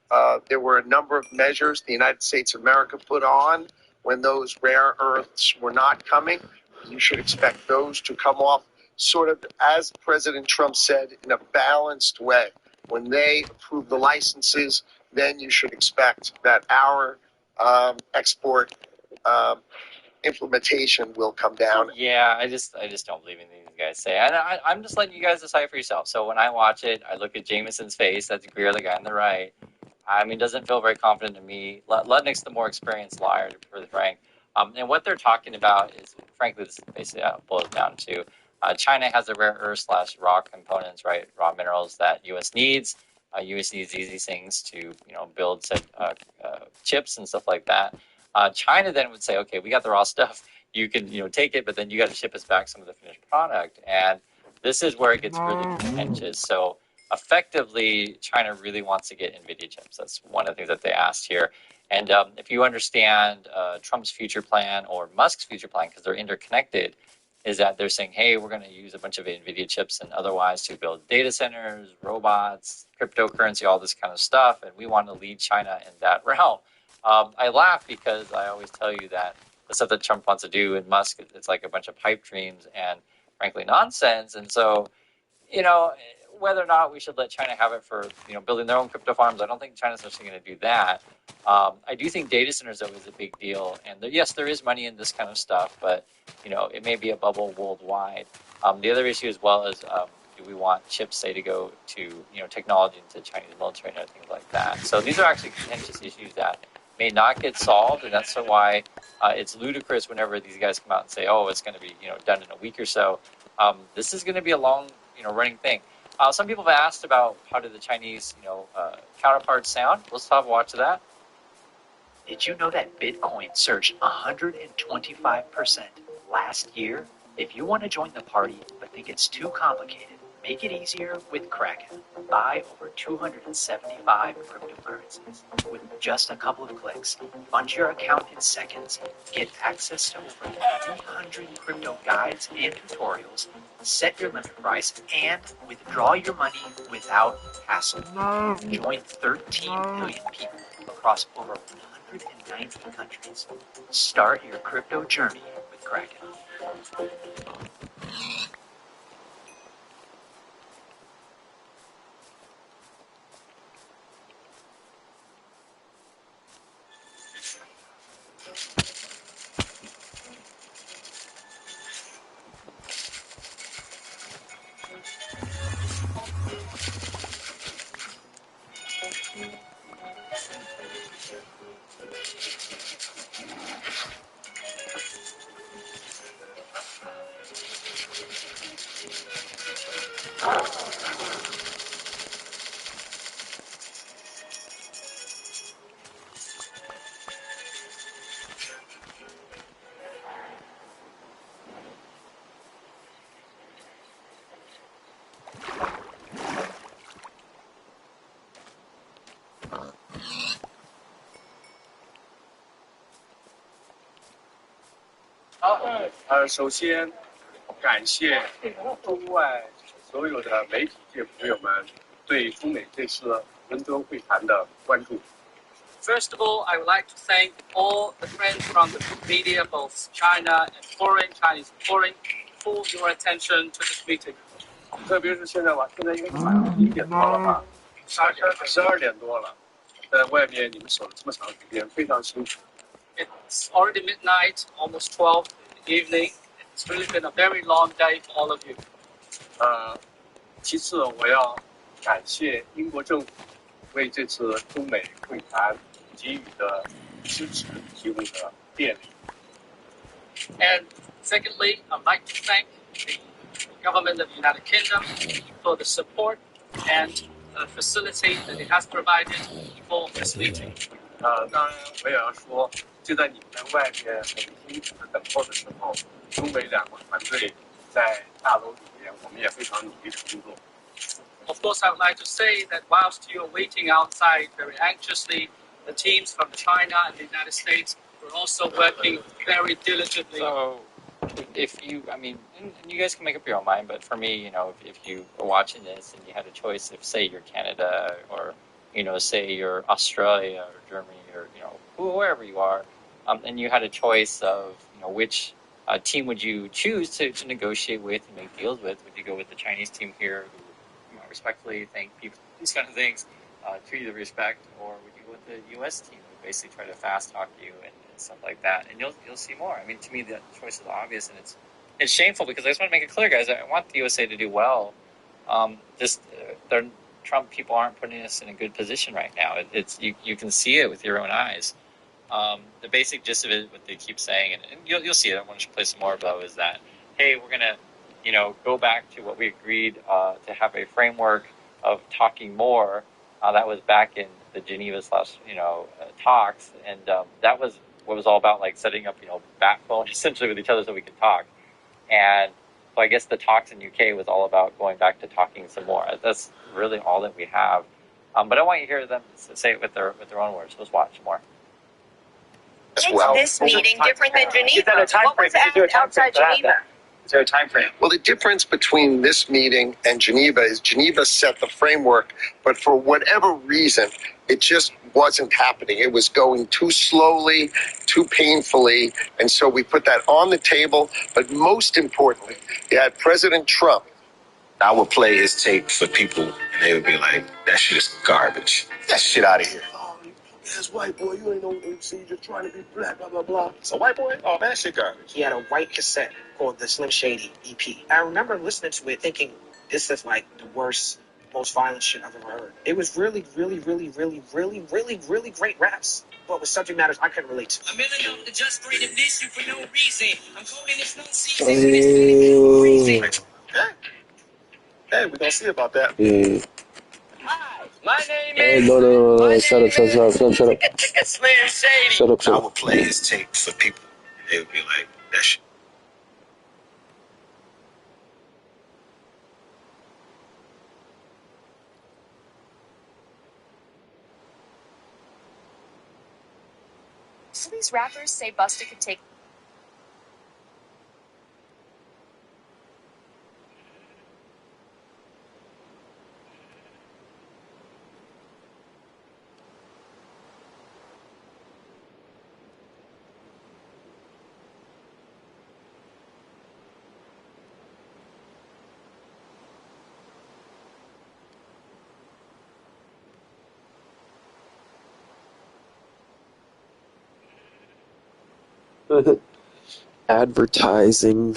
there were a number of measures the United States of America put on when those rare earths were not coming. You should expect those to come off sort of, as President Trump said, in a balanced way. When they approve the licenses, then you should expect that our export implementation will come down.
Yeah, I just don't believe anything these guys say. And I'm just letting you guys decide for yourself. So when I watch it, I look at Jameson's face. That's Greer, the guy on the right. I mean, doesn't feel very confident to me. Ludnick's the more experienced liar, to be really frank. And what they're talking about is, frankly, this is basically how it boils down to. China has the rare earth / raw components, right? Raw minerals that U.S. needs. U.S. needs these things to, build said chips and stuff like that. China then would say, okay, we got the raw stuff. You can, take it, but then you got to ship us back some of the finished product. And this is where it gets really contentious. So effectively, China really wants to get NVIDIA chips. That's one of the things that they asked here. And if you understand Trump's future plan or Musk's future plan, because they're interconnected, is that they're saying, hey, we're going to use a bunch of NVIDIA chips and otherwise to build data centers, robots, cryptocurrency, all this kind of stuff, and we want to lead China in that realm. I laugh because I always tell you that the stuff that Trump wants to do and Musk, it's like a bunch of pipe dreams and, frankly, nonsense. And so, whether or not we should let China have it for, building their own crypto farms, I don't think China's actually going to do that. I do think data centers, though, is a big deal. And yes, there is money in this kind of stuff, but, it may be a bubble worldwide. The other issue as well is, do we want chips, say, to go to, technology into Chinese military and things like that? So these are actually contentious issues that may not get solved, and that's why it's ludicrous whenever these guys come out and say, oh, it's going to be, done in a week or so. This is going to be a long, running thing. Some people have asked about how do the Chinese, counterparts sound. Let's have a watch of that.
Did you know that Bitcoin surged 125% last year? If you want to join the party but think it's too complicated, make it easier with Kraken. Buy over 275 cryptocurrencies. With just a couple of clicks, fund your account in seconds, get access to over 300 crypto guides and tutorials, set your limit price, and withdraw your money without hassle. Join 13 million people across over 190 countries. Start your crypto journey with Kraken.
好，首先感谢中外所有的媒体界朋友们对中美这次伦敦会谈的关注。
First of all, I would like to thank all the friends from the media, both China and foreign, Chinese and foreign, for your attention to this meeting.
特别是现在吧，现在应该是晚上1点多了吧，12点多了，在外面你们守了这么长时间，非常辛苦。
It's already midnight, almost 12 in the evening. It's really been a very long day for all of you.
其次我要感谢英国政府为这次中美会谈给予的支持，提供的便利。
And secondly, I'd like to thank the government of the United Kingdom for the support and facility that it has provided for this meeting.
当然我也要说，就在你们在外面很辛苦的等候的时候，中美两个团队在大楼里面，我们也非常努力的工作。
Of course, I would like to say that whilst you are waiting outside very anxiously, the teams from China and the United States were also working very diligently.
So, if you, I mean, and you guys can make up your own mind, but for me, you know, if you were watching this and you had a choice of, say, you're Canada or, you know, say you're Australia or Germany or, you know, wherever you are, and you had a choice of, you know, which team would you choose to negotiate with and make deals with? Would you go with the Chinese team here who, you know, respectfully thank people, these kind of things, treat you with respect, or would you go with the U.S. team who basically try to fast talk you and stuff like that? And you'll see more. I mean, to me, the choice is obvious, and it's shameful because I just want to make it clear, guys. I want the USA to do well. Trump people aren't putting us in a good position right now. It's you can see it with your own eyes. The basic gist of it, what they keep saying, and you'll see it. I want to play some more though. Is that hey, we're gonna, you know, go back to what we agreed to have a framework of talking more. That was back in the Geneva talks, and that was what was all about, like setting up, you know, bat phone essentially with each other so we could talk. And so I guess the talks in UK was all about going back to talking some more. That's really all that we have. But I want you to hear them say it with their own words. Let's watch more.
Is this meeting different than Geneva? What was outside Geneva?
Is there a time frame?
Well, the difference between this meeting and Geneva is Geneva set the framework, but for whatever reason, it just wasn't happening. It was going too slowly, too painfully, and so we put that on the table. But most importantly, you had President Trump.
I would play his tape for people, and they would be like, that shit is garbage. Get that shit out of here.
This white boy, you ain't no MC, just trying to be black, blah, blah, blah. It's a white boy? Oh, man, that shit garbage. He had a white cassette called the Slim Shady EP. I remember listening to it thinking, this is like the worst, most violent shit I've ever heard. It was really, really, really, really, really, really, really great raps, but with subject matters I couldn't relate to. I'm in enough to just bring an issue for no reason. I'm calling this no season. Hey, we're gonna see about that.
Hi, my name is...
No. Shut up.
Slim Shady.
Shut up.
I would play his tape for people, and they would be like, that shit.
So these rappers say Busta could take...
Advertising.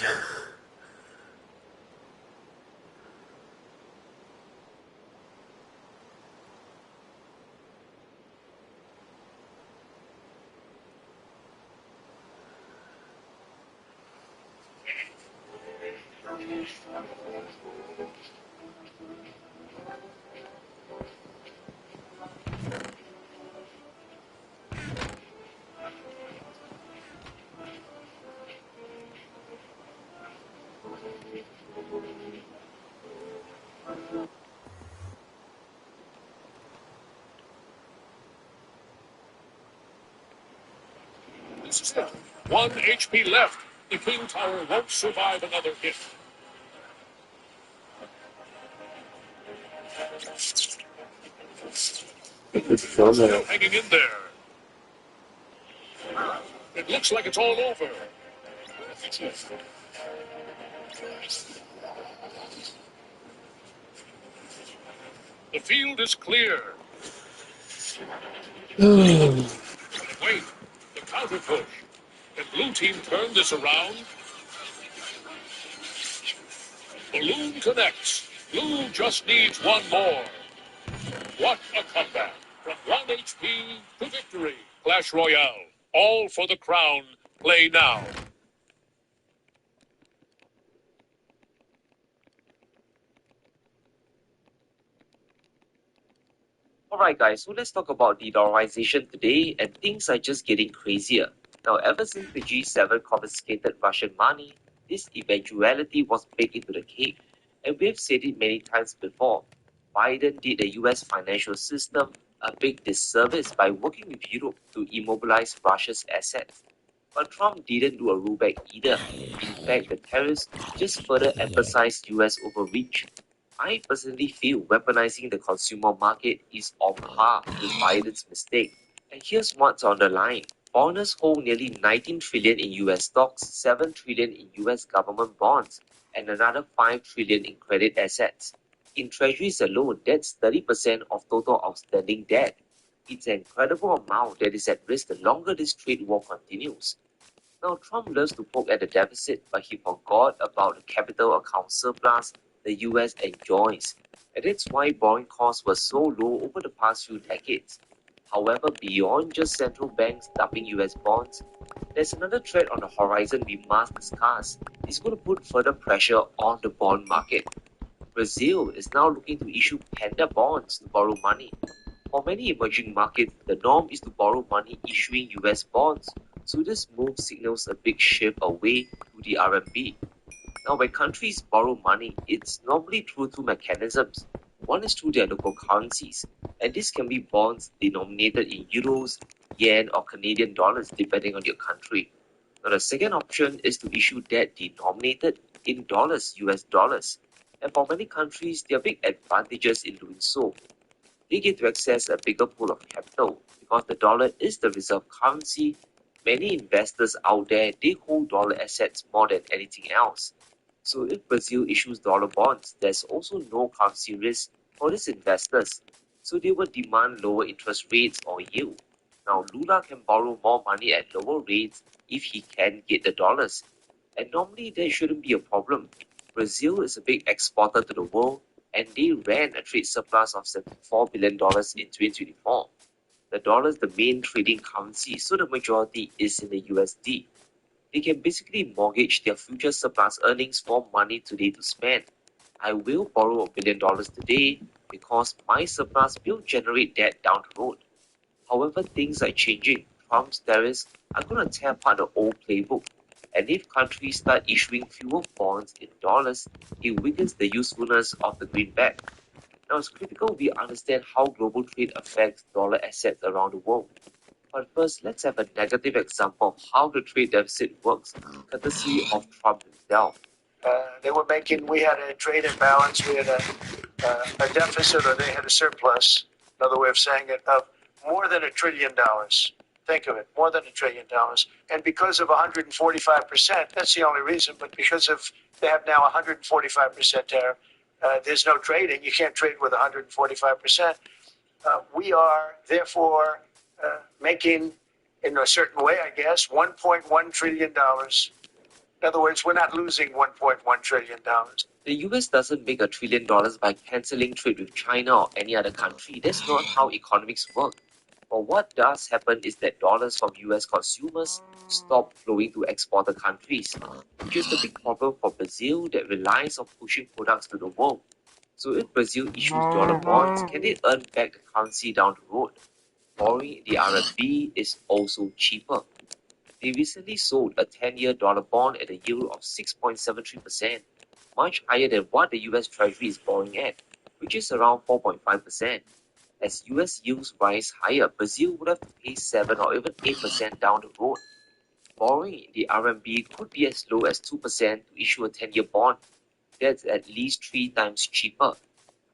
This is it. 1 HP left. The King Tower won't survive another hit. Still hanging in there. It looks like it's all over. The field is clear. Wait, the counter push. Can blue team turn this around? Balloon connects. Blue just needs one more. What a comeback. From 1 HP to victory. Clash Royale. All for the crown. Play now.
Alright guys, so let's talk about de-dollarization today, and things are just getting crazier. Now ever since the G7 confiscated Russian money, this eventuality was baked into the cake. And we've said it many times before. Biden did the US financial system a big disservice by working with Europe to immobilize Russia's assets. But Trump didn't do a rollback either. In fact, the tariffs just further emphasized US overreach. I personally feel weaponizing the consumer market is on par with Biden's mistake. And here's what's on the line. Foreigners hold nearly 19 trillion in US stocks, 7 trillion in US government bonds, and another 5 trillion in credit assets. In treasuries alone, that's 30% of total outstanding debt. It's an incredible amount that is at risk the longer this trade war continues. Now, Trump loves to poke at the deficit, but he forgot about the capital account surplus the US enjoys. And that's why borrowing costs were so low over the past few decades. However, beyond just central banks dumping US bonds, there's another threat on the horizon we must discuss. It's going to put further pressure on the bond market. Brazil is now looking to issue panda bonds to borrow money. For many emerging markets, the norm is to borrow money issuing US bonds. So this move signals a big shift away to the RMB. Now, when countries borrow money, it's normally through two mechanisms. One is through their local currencies, and this can be bonds denominated in euros, yen, or Canadian dollars, depending on your country. Now, the second option is to issue debt denominated in dollars, US dollars. And for many countries, there are big advantages in doing so. They get to access a bigger pool of capital because the dollar is the reserve currency. Many investors out there, they hold dollar assets more than anything else. So if Brazil issues dollar bonds, there's also no currency risk for these investors. So they will demand lower interest rates or yield. Now Lula can borrow more money at lower rates if he can get the dollars. And normally there shouldn't be a problem. Brazil is a big exporter to the world, and they ran a trade surplus of $74 billion in 2024. The dollar is the main trading currency, so the majority is in the USD. They can basically mortgage their future surplus earnings for money today to spend. I will borrow $1 billion today because my surplus will generate debt down the road. However, things are changing. Trump's tariffs are going to tear apart the old playbook. And if countries start issuing fewer bonds in dollars, it weakens the usefulness of the greenback. Now, it's critical we understand how global trade affects dollar assets around the world. But first, let's have a negative example of how the trade deficit works, courtesy of Trump himself.
We had a trade imbalance, we had a deficit, or they had a surplus, another way of saying it, of more than $1 trillion. Think of it, more than $1 trillion. And because of 145%, that's the only reason, but because of they have now 145% tariff, there's no trading. You can't trade with 145%. We are therefore making, in a certain way, I guess, $1.1 trillion. In other words, we're not losing $1.1 trillion.
The US doesn't make $1 trillion by cancelling trade with China or any other country. That's not how economics work. But what does happen is that dollars from US consumers stop flowing to exporter countries, which is the big problem for Brazil that relies on pushing products to the world. So if Brazil issues dollar bonds, can they earn back the currency down the road? Borrowing the RMB is also cheaper. They recently sold a 10-year dollar bond at a yield of 6.73%, much higher than what the US Treasury is borrowing at. which is around 4.5%. As US yields rise higher, Brazil would have to pay 7 or even 8% down the road. Borrowing in the RMB could be as low as 2% to issue a 10-year bond. That's at least 3 times cheaper.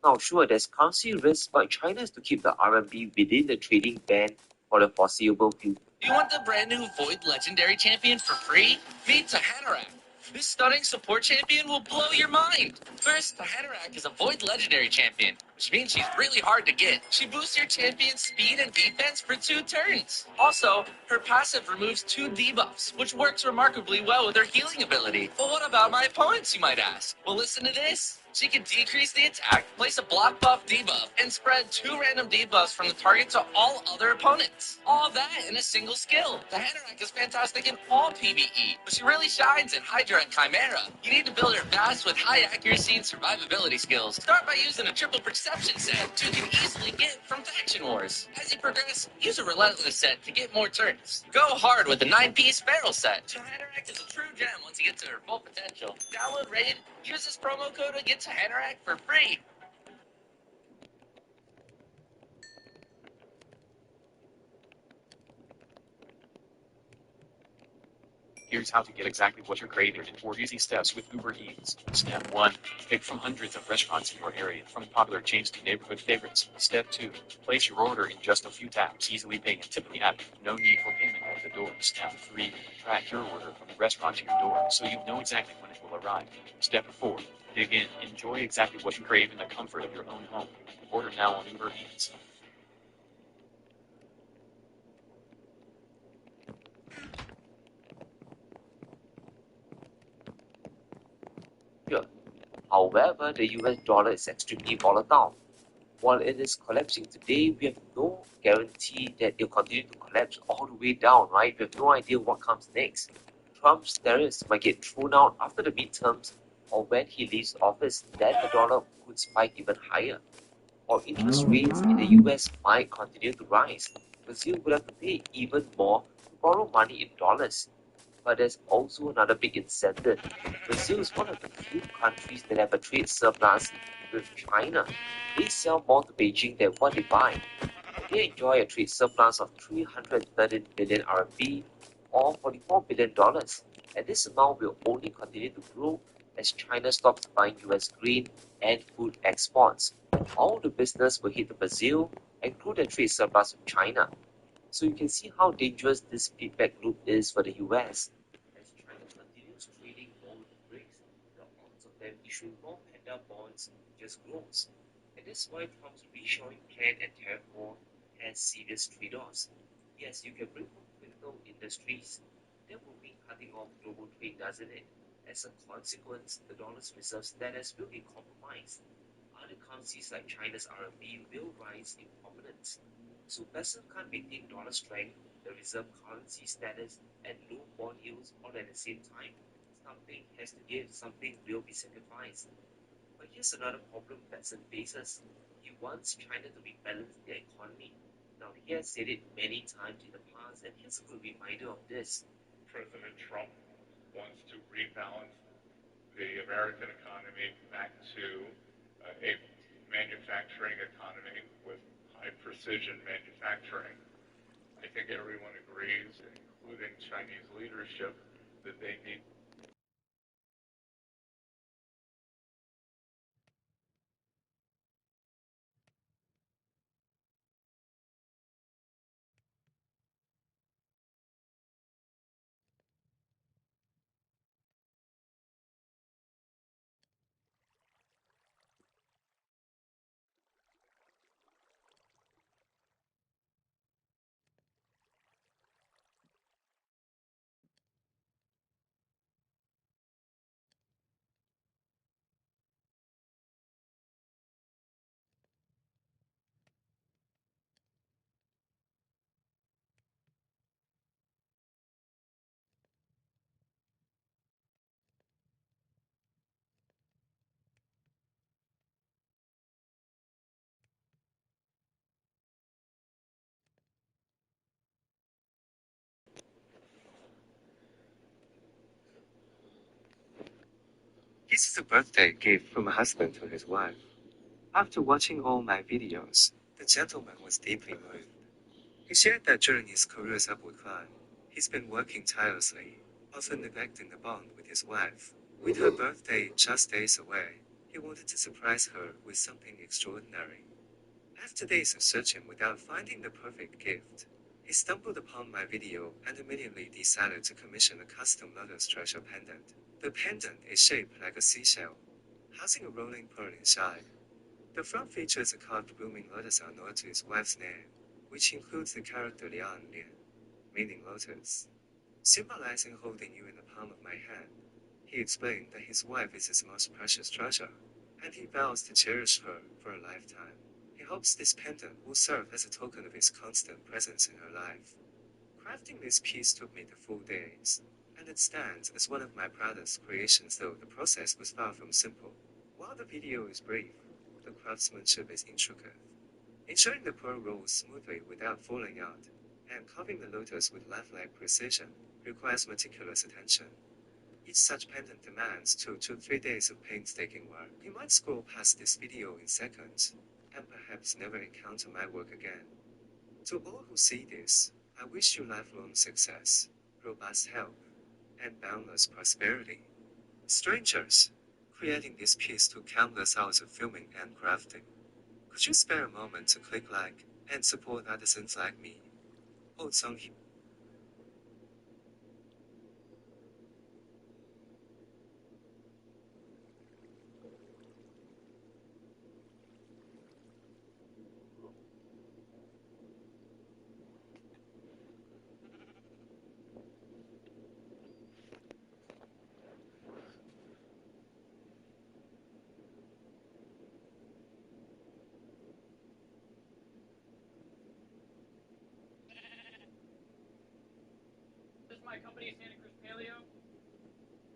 Now sure, there's currency risk, but China has to keep the RMB within the trading band for the foreseeable future.
Do you want the brand new Void Legendary Champion for free? Meet Tahanarak. This stunning support champion will blow your mind. First, Tahanarak is a Void Legendary Champion, which means she's really hard to get. She boosts your champion's speed and defense for 2 turns. Also, her passive removes 2 debuffs, which works remarkably well with her healing ability. But what about my opponents, you might ask? Well, listen to this. She can decrease the attack, place a block buff debuff, and spread 2 random debuffs from the target to all other opponents. All that in a single skill. The Hanorak is fantastic in all PvE, but she really shines in Hydra and Chimera. You need to build her fast with high accuracy and survivability skills. Start by using a triple perception set, which you can easily get from Faction Wars. As you progress, use a relentless set to get more turns. Go hard with the 9-piece Feral set. The Hanorak is a true gem once you get to her full potential. Download Raid, use this promo code to get to Hanorak for free.
Here's how to get exactly what you're craving in 4 easy steps with Uber Eats. Step 1. Pick from hundreds of restaurants in your area, from popular chains to neighborhood favorites. Step 2. Place your order in just a few taps, easily pay and tip the app. No need for payment at the door. Step 3. Track your order from the restaurant to your door, so you know exactly when it will arrive. Step 4. Dig in. Enjoy exactly what you crave in the comfort of your own home. Order now on Uber Eats.
Sure. However, the US dollar is extremely volatile. While it is collapsing today, we have no guarantee that it will continue to collapse all the way down, right? We have no idea what comes next. Trump's tariffs might get thrown out after the midterms, or when he leaves office, then the dollar could spike even higher. Or interest rates in the US might continue to rise. Brazil would have to pay even more to borrow money in dollars. But there's also another big incentive. Brazil is one of the few countries that have a trade surplus with China. They sell more to Beijing than what they buy. And they enjoy a trade surplus of 313 billion RMB or $44 billion. And this amount will only continue to grow as China stops buying US grain and food exports. All the business will hit Brazil and grow their trade surplus with China. So you can see how dangerous this feedback loop is for the US. As China continues trading more with BRICS, the odds of them issuing more panda bonds just grows. And that's why Trump's reshoring plan and tariff war has serious trade-offs. Yes, you can bring home critical industries. That will mean cutting off global trade, doesn't it? As a consequence, the dollar's reserve status will be compromised. Other currencies like China's RMB will rise in prominence. So peso can't maintain dollar strength, the reserve currency status, and low bond yields all at the same time. Something has to give, something will be sacrificed. But here's another problem Pearson faces. He wants China to rebalance their economy. Now he has said it many times in the past, and here's a good reminder of this.
President Trump wants to rebalance the American economy back to a manufacturing economy with high precision manufacturing. I think everyone agrees, including Chinese leadership, that they need
This is a birthday gift from a husband to his wife.
After watching all my videos, the gentleman was deeply moved. He shared that during his career's upward climb, he's been working tirelessly, often neglecting the bond with his wife. With her birthday just days away, he wanted to surprise her with something extraordinary. After days of searching without finding the perfect gift, he stumbled upon my video and immediately decided to commission a custom lotus treasure pendant. The pendant is shaped like a seashell, housing a rolling pearl inside. The front features a carved blooming lotus en or to his wife's name, which includes the character Lian, meaning lotus, symbolizing holding you in the palm of my hand. He explained that his wife is his most precious treasure, and he vows to cherish her for a lifetime. He hopes this pendant will serve as a token of his constant presence in her life. Crafting this piece took me the full days, and it stands as one of my proudest creations, though the process was far from simple. While the video is brief, the craftsmanship is intricate. Ensuring the pearl rolls smoothly without falling out, and carving the lotus with lifelike precision, requires meticulous attention. Each such pendant demands 2 to 3 days of painstaking work. You might scroll past this video in seconds, and perhaps never encounter my work again. To all who see this, I wish you lifelong success, robust health, and boundless prosperity. Strangers, creating this piece took countless hours of filming and crafting. Could you spare a moment to click like and support artisans like me? Oh, Songhi.
This is my company, Santa Cruz Paleo.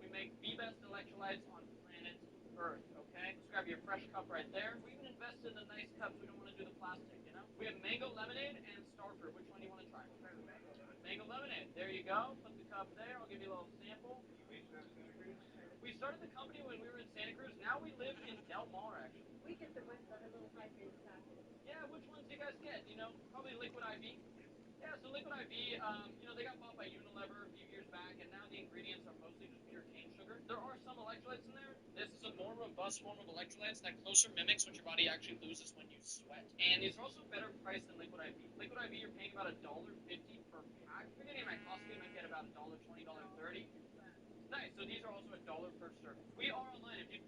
We make the best electrolytes on planet Earth, okay? Let's grab your fresh cup right there. We even invested in nice cups. We don't want to do the plastic, you know? We have mango lemonade and starfruit. Which one do you want to try? We'll try the mango lemonade. Mango lemonade. There you go. Put the cup there. I'll give you a little sample. We started the company when we were in Santa Cruz. Now we live in Del Mar, actually. We get the ones that are a little hybrid stuff. Yeah, which ones do you guys get? You know, probably Liquid IV. Yeah, so Liquid IV, they got bought by Unilever a few years back, and now the ingredients are mostly just pure cane sugar. There are some electrolytes in there. This is a more robust form of electrolytes that closer mimics what your body actually loses when you sweat. And these are also better priced than Liquid IV. Liquid IV, you're paying about $1.50 per pack. If you're getting it at Costco, you might get about $1.20, $1.30. Nice, so these are also $1 per serving. We are online. If you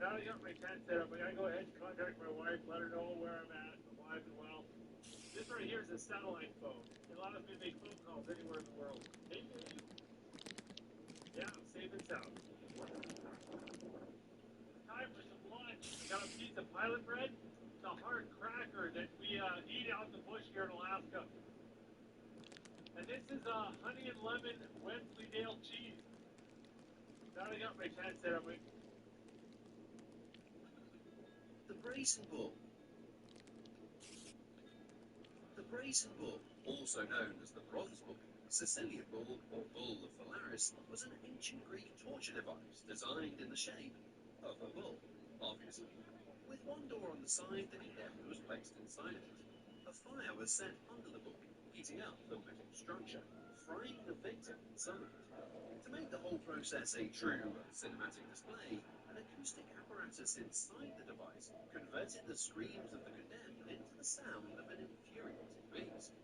Now I got my tent set up. I gotta go ahead and contact my wife, let her know where I'm at, alive and well. This right here is a satellite phone. It allows me to make phone calls anywhere in the world. Hey, baby. Yeah, I'm safe and sound. Time for some lunch. I got a piece of pilot bread. It's a hard cracker that we eat out in the bush here in Alaska. And this is honey and lemon Wensleydale cheese. Now I got my tent set up.
The Brazen Bull. The Brazen Bull, also known as the Bronze Bull, Sicilian bull, or bull of Phalaris, was an ancient Greek torture device designed in the shape of a bull, obviously. With one door on the side, the condemned was placed inside of it. A fire was set under the bull, heating up the metal structure, frying the victim inside. To make the whole process a true cinematic display, an acoustic apparatus inside the device converted the screams of the condemned into the sound of an infuriated beast.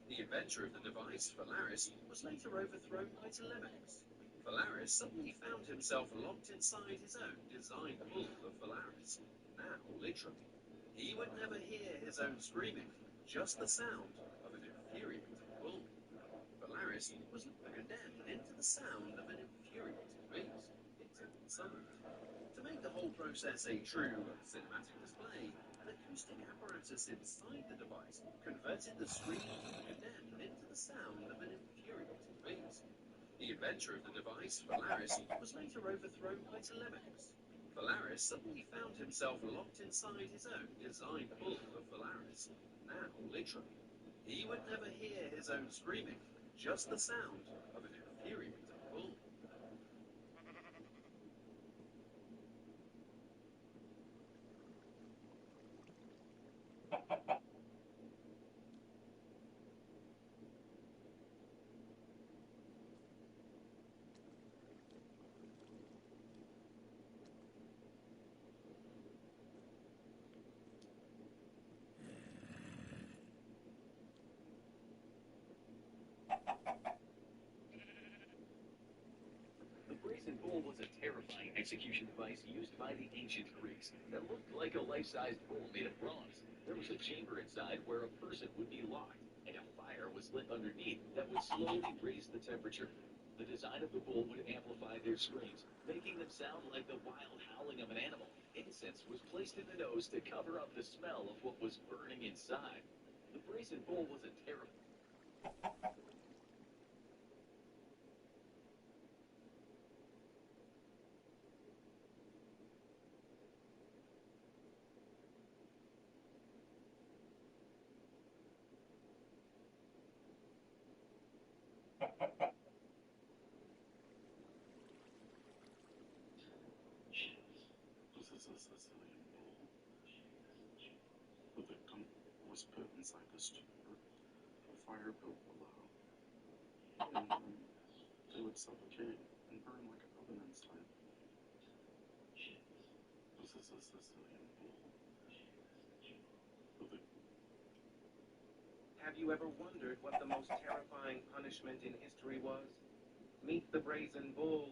The inventor of the device, Phalaris, was later overthrown by Telemachus. Phalaris suddenly found himself locked inside his own designed bull of Phalaris. Now, literally, he would never hear his own screaming, just the sound of an infuriated bull. Phalaris was condemned into the sound of an infuriated beast. It summoned. To make the whole process a true cinematic display, an acoustic apparatus inside the device converted the screams of the condemned into the sound of an infuriated beast. The inventor of the device, Phalaris, was later overthrown by Telemachus. Phalaris suddenly found himself locked inside his own designed bull of Phalaris. Now, literally, he would never hear his own screaming, just the sound of an infuriated bull.
The brazen bull was a terrifying execution device used by the ancient Greeks that looked like a life-sized bull made of bronze. There was a chamber inside where a person would be locked, and a fire was lit underneath that would slowly raise the temperature. The design of the bull would amplify their screams, making them sound like the wild howling of an animal. Incense was placed in the nose to cover up the smell of what was burning inside. The brazen bull was a terrifying
This is a Sicilian bull. The victim was put inside this chamber, a fire built below, and they would suffocate and burn like an oven inside. This is a Sicilian bull.
Have you ever wondered what the most terrifying punishment in history was? Meet the brazen bull.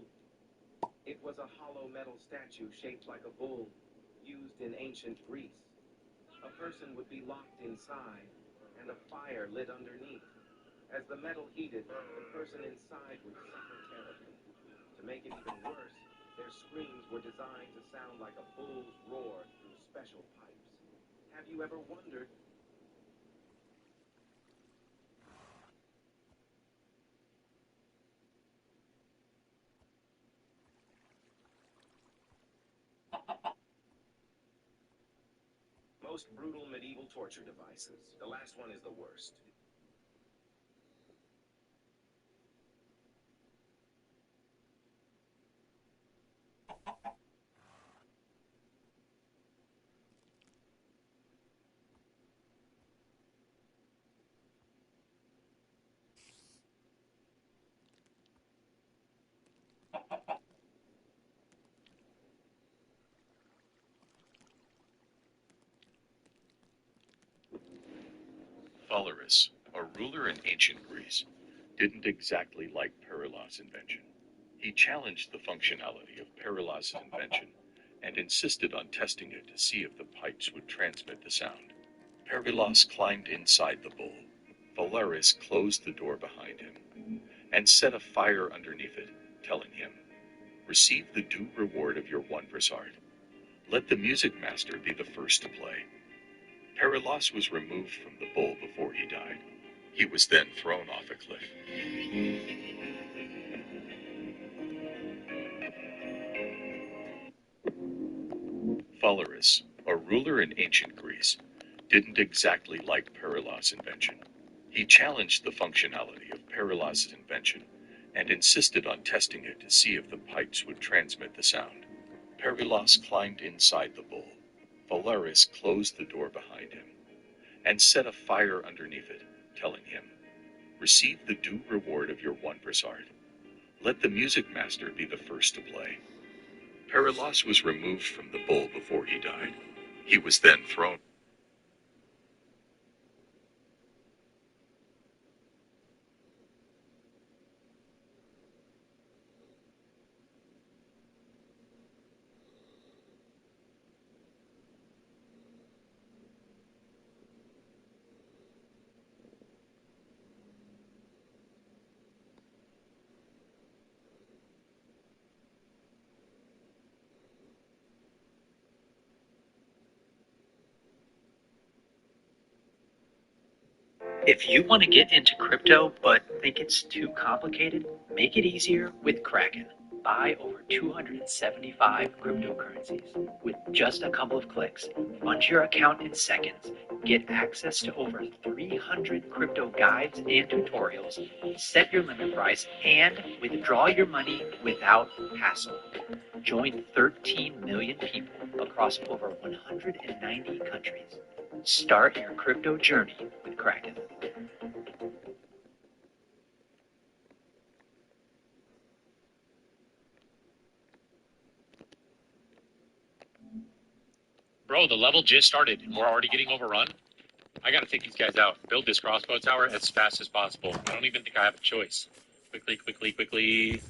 It was a hollow metal statue shaped like a bull, used in ancient Greece. A person would be locked inside, and a fire lit underneath. As the metal heated, the person inside would suffer terribly. To make it even worse, their screams were designed to sound like a bull's roar through special pipes. Have you ever wondered most brutal medieval torture devices? The last one is the worst.
Phalaris, a ruler in ancient Greece, didn't exactly like Perilos' invention. He challenged the functionality of Perilos' invention and insisted on testing it to see if the pipes would transmit the sound. Perilos climbed inside the bull. Phalaris closed the door behind him and set a fire underneath it, telling him, "Receive the due reward of your wondrous art. Let the music master be the first to play." Perilos was removed from the bull before he died. He was then thrown off a cliff. Phalaris, a ruler in ancient Greece, didn't exactly like Perilos' invention. He challenged the functionality of Paralaz's invention and insisted on testing it to see if the pipes would transmit the sound. Paralaz climbed inside the bull. Valeris closed the door behind him and set a fire underneath it, telling him, "Receive the due reward of your wondrous art. Let the music master be the first to play." Paralaz was removed from the bull before he died. He was then thrown.
If you want to get into crypto but think it's too complicated, make it easier with Kraken. Buy over 275 cryptocurrencies with just a couple of clicks. Fund your account in seconds. Get access to over 300 crypto guides and tutorials. Set your limit price and withdraw your money without hassle. Join 13 million people across over 190 countries. Start your crypto journey with Kraken.
Bro, the level just started and we're already getting overrun. I gotta take these guys out. Build this crossbow tower as fast as possible. I don't even think I have a choice. Quickly.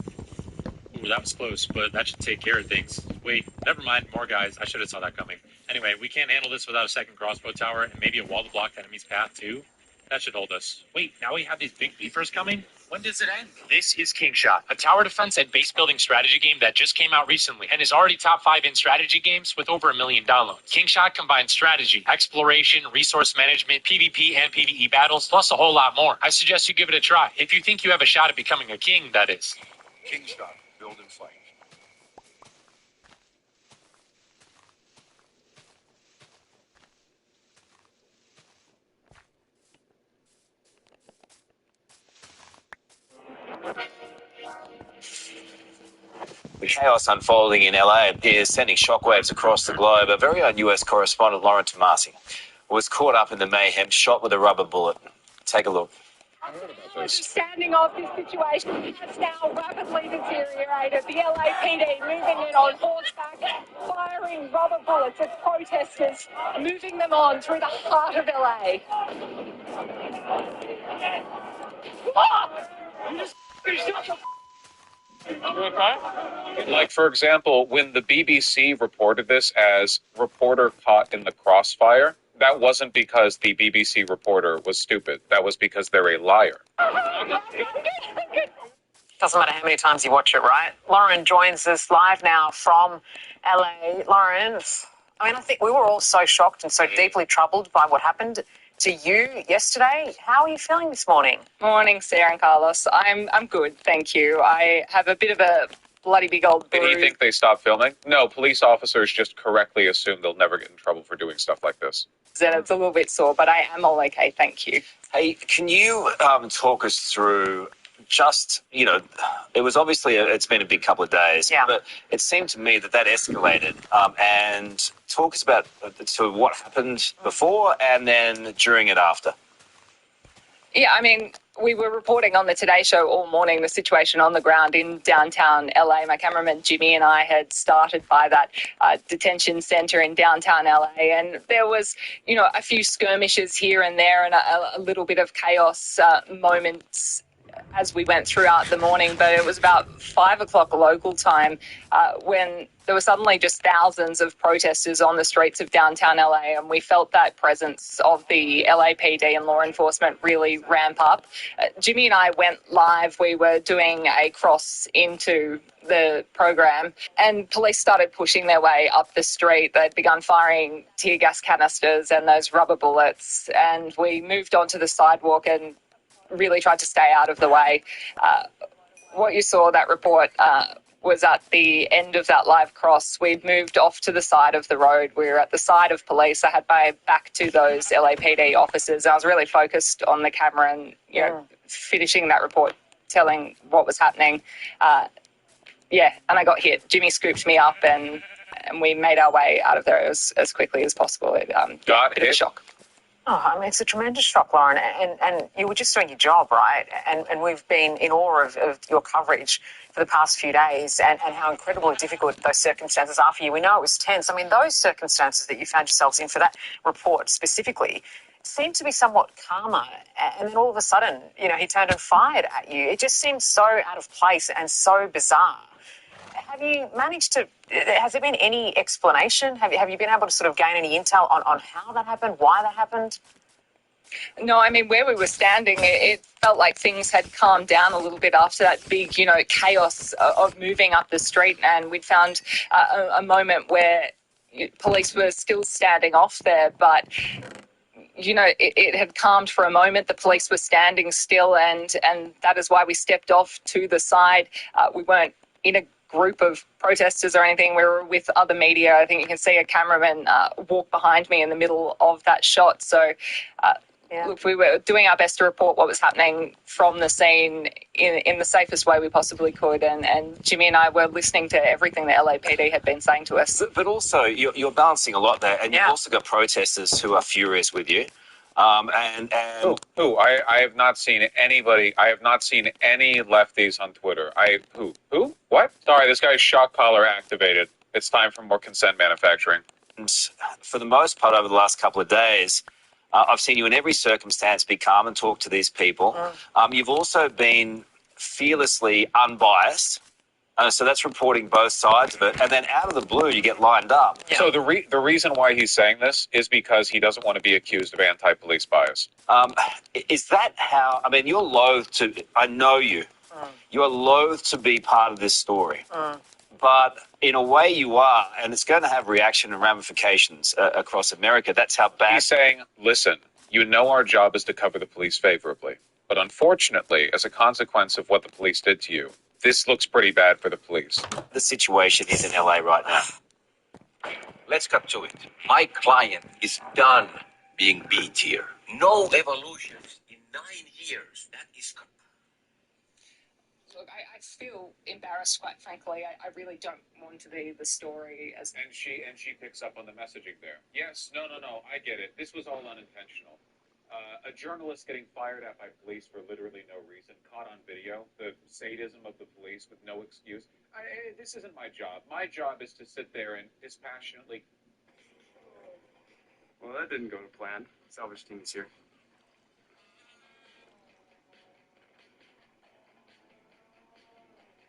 Ooh, that was close, but that should take care of things. Wait, never mind. More guys. I should have saw that coming. Anyway, we can't handle this without a second crossbow tower and maybe a wall to block the enemy's path too. That should hold us. Wait, now we have these big beefers coming? When does it end? This is Kingshot, a tower defense and base building strategy game that just came out recently and is already top 5 in strategy games with over 1 million downloads. Kingshot combines strategy, exploration, resource management, PvP and PvE battles, plus a whole lot more. I suggest you give it a try. If you think you have a shot at becoming a king, that is.
Kingshot, build and fight.
The chaos unfolding in LA appears sending shockwaves across the globe. Our very own US correspondent Lauren Tomasi was caught up in the mayhem, shot with a rubber bullet. Take a look.
Understanding of this situation has now rapidly deteriorated. The LAPD moving in on horseback, firing rubber bullets at protesters, moving them on through the heart of LA.
Like, for example, when the BBC reported this as reporter caught in the crossfire, that wasn't because the BBC reporter was stupid. That was because they're a liar.
Doesn't matter how many times you watch it, right? Lauren joins us live now from LA. Lauren, I think we were all so shocked and so deeply troubled by what happened to you yesterday. How are you feeling this morning?
Morning, Sarah and Carlos. I'm good, thank you. I have a bit of a bloody big old bruise.
Did he think they stopped filming? No, police officers just correctly assume they'll never get in trouble for doing stuff like this.
And it's a little bit sore, but I am all okay, thank you.
Hey, can you talk us through just, it was obviously, it's been a big couple of days, but it seemed to me that escalated. And talk us about to what happened before and then during and after.
Yeah, I mean, we were reporting on the Today Show all morning the situation on the ground in downtown LA. My cameraman Jimmy and I had started by that detention centre in downtown LA, and there was, a few skirmishes here and there and a little bit of chaos moments as we went throughout the morning, but it was about 5 o'clock local time when there were suddenly just thousands of protesters on the streets of downtown LA, and we felt that presence of the LAPD and law enforcement really ramp up. Jimmy and I went live. We were doing a cross into the program, and police started pushing their way up the street. They'd begun firing tear gas canisters and those rubber bullets, and we moved onto the sidewalk and really tried to stay out of the way. What you saw, that report, was at the end of that live cross. We'd moved off to the side of the road. We were at the side of police. I had my back to those LAPD officers. I was really focused on the camera and, you know, finishing that report, telling what was happening. And I got hit. Jimmy scooped me up and we made our way out of there as quickly as possible. Bit of a shock.
Oh, I mean, it's a tremendous shock, Lauren, and you were just doing your job, right? And we've been in awe of your coverage for the past few days and how incredibly difficult those circumstances are for you. We know it was tense. I mean, those circumstances that you found yourselves in for that report specifically seemed to be somewhat calmer. And then all of a sudden, you know, he turned and fired at you. It just seemed so out of place and so bizarre. Have you managed to, has there been any explanation? Have you been able to sort of gain any intel on how that happened, why that happened?
No, I mean, where we were standing, it felt like things had calmed down a little bit after that big, you know, chaos of moving up the street. And we'd found a moment where police were still standing off there, but you know, it had calmed for a moment. The police were standing still, and that is why we stepped off to the side. We weren't in a group of protesters or anything. We were with other media. I think you can see a cameraman walk behind me in the middle of that shot. So, look, we were doing our best to report what was happening from the scene in the safest way we possibly could. And Jimmy and I were listening to everything the LAPD had been saying to us.
But also, you're balancing a lot there, and you've also got protesters who are furious with you.
Who? I have not seen anybody. I have not seen any lefties on Twitter. Who? What? Sorry, this guy's shock collar activated. It's time for more consent manufacturing.
And for the most part, over the last couple of days, I've seen you in every circumstance be calm and talk to these people. You've also been fearlessly unbiased. So that's reporting both sides of it. And then out of the blue, you get lined up.
Yeah. So the reason why he's saying this is because he doesn't want to be accused of anti-police bias.
Is that how, I mean, you're loath to, I know you. You're loath to be part of this story. But in a way you are, and it's going to have reaction and ramifications across America. That's how bad.
He's saying, listen, you know our job is to cover the police favorably. But unfortunately, as a consequence of what the police did to you, this looks pretty bad for the police.
The situation is in LA right now.
Let's cut to it. My client is done being B tier. No evolutions in 9 years. That is.
Look, I feel embarrassed, quite frankly. I really don't want to be the story as.
And she picks up on the messaging there. Yes, no, I get it. This was all unintentional. A journalist getting fired at by police for literally no reason, caught on video, the sadism of the police with no excuse. This isn't my job. My job is to sit there and dispassionately.
Well, that didn't go to plan. Salvage team is here.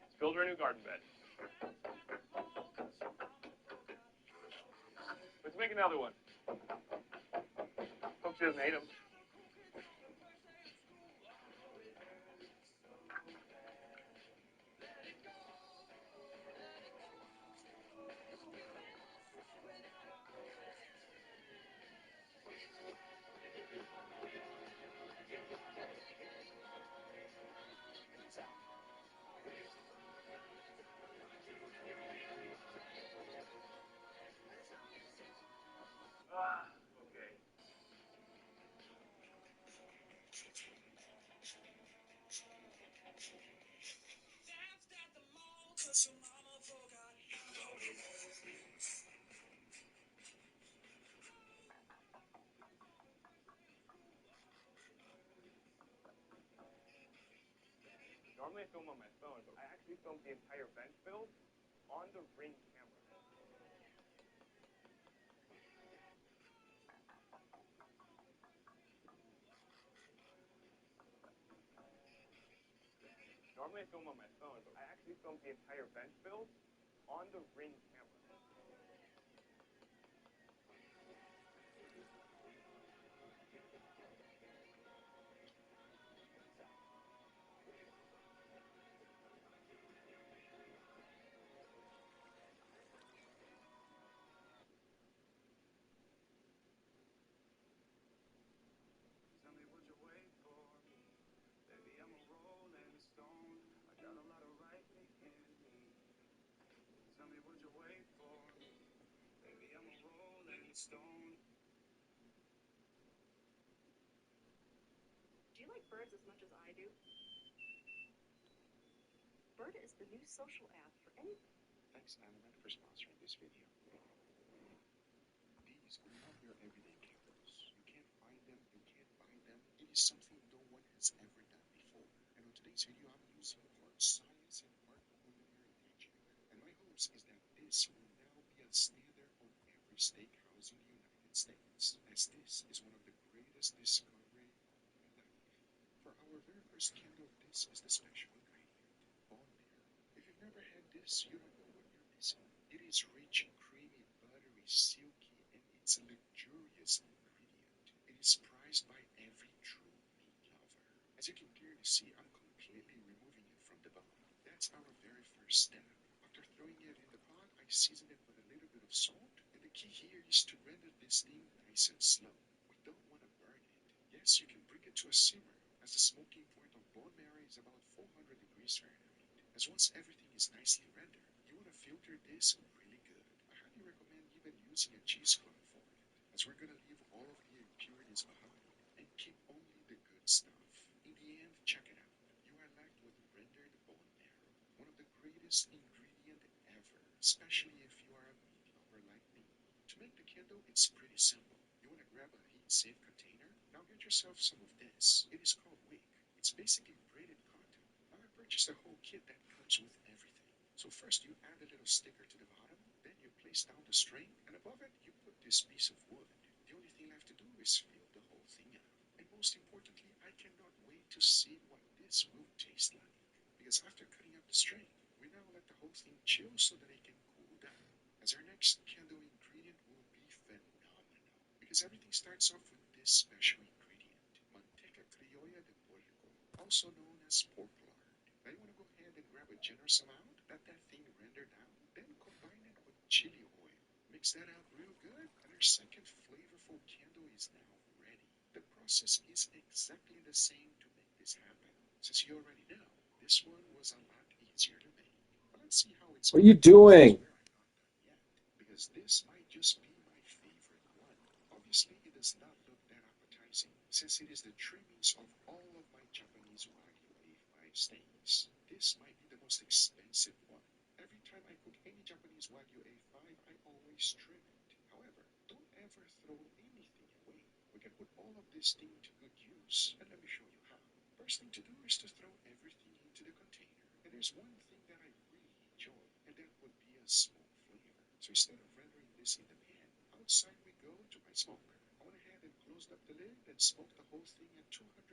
Let's build her a new garden bed. Let's make another one. Hope she doesn't hate him. Normally I film on my phone, but I actually filmed the entire bench build on the Ring camera. Normally I film on my phone, but I actually filmed the entire bench build on the Ring camera.
stone.
Do you like birds as much as I do? Bird is the new social app for any.
Thanks, Element, for sponsoring this video. These are not your everyday candles. You can't find them, you can't buy them. It is something no one has ever done before. And on today's video, I'm using part science and part culinary magic. And my hopes is that this will now be a standard on every steakhouse in the United States, as this is one of the greatest discoveries of my life. For our very first candle, this is the special ingredient, bone marrow. If you've never had this, you don't know what you're missing. It is rich, creamy, buttery, silky, and it's a luxurious ingredient. It is prized by every true meat lover. As you can clearly see, I'm completely removing it from the bone. That's our very first step. After throwing it in the pot, I season it with a little bit of salt, and the key here is to render this thing nice and slow. We don't want to burn it. Yes, you can bring it to a simmer, as the smoking point of bone marrow is about 400 degrees Fahrenheit. As once everything is nicely rendered, you want to filter this really good. I highly recommend even using a cheesecloth for it, as we're going to leave all of the impurities behind and keep only the good stuff. In the end, check it out. You are left with rendered bone marrow, one of the greatest ingredients ever, especially if you are a meat lover like me. To make the candle, it's pretty simple. You want to grab a heat-safe container. Now get yourself some of this. It is called wick. It's basically braided cotton. Now I purchased a whole kit that comes with everything. So first you add a little sticker to the bottom, then you place down the string, and above it you put this piece of wood. The only thing left to do is fill the whole thing up. And most importantly, I cannot wait to see what this will taste like. Because after cutting up the string, we now let the whole thing chill so that it can cool down. As our next candle ingredient will be phenomenal. Because everything starts off with this special ingredient, manteca criolla de puerco, also known as pork lard. Now you want to go ahead and grab a generous amount, let that thing render down, then combine it with chili oil. Mix that out real good, and our second flavorful candle is now ready. The process is exactly the same to make this happen. Since you already know, this one was a lot easier to make. But let's see how it's.
What are you doing?
Because this might just be my favorite one. Obviously, it does not look that appetizing, since it is the trimmings of all of my Japanese Wagyu A5 steaks. This might be the most expensive one. Every time I cook any Japanese Wagyu A5, I always trim it. However, don't ever throw anything away. We can put all of this thing to good use, and let me show you how. First thing to do is to throw everything into the container. And there's one thing that I really enjoy, and that would be a smoke flavor. So instead of rendering this in the pan, outside we go to my smoker. I went ahead and closed up the lid and smoked the whole thing at 250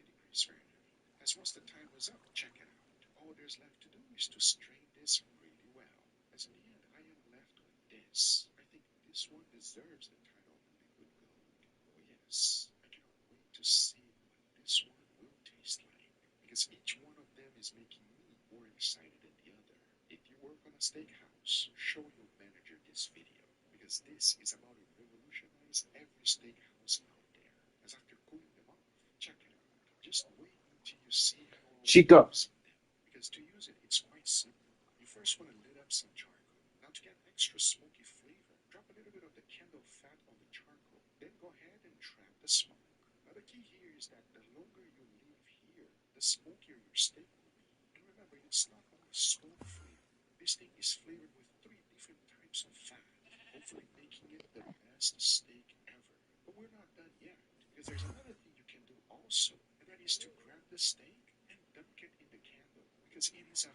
degrees Fahrenheit. As once the time was up, check it out. All there's left to do is to strain this really well. As in the end, I am left with this. I think this one deserves the title of Liquid Gold. Oh yes, I cannot wait to see what this one will taste like. Because each one of them is making me more excited than the other. If you work on a steakhouse, show your manager this video, because this is about to revolutionize every steakhouse out there. As after cooling them off, check it out. Just wait until you see how
Chica.
because to use it, it's quite simple. You first want to lit up some charcoal. Now to get extra smoky flavor, drop a little bit of the candle fat on the charcoal. Then go ahead and trap the smoke. Now the key here is that the longer you leave here, the smokier your steak will be. And remember, it's not only smoke flavor. This thing is flavored with 3 different types of fat, hopefully making it the best steak ever. But we're not done yet, because there's another thing you can do also, and that is to grab the steak and dunk it in the candle, because it is 100%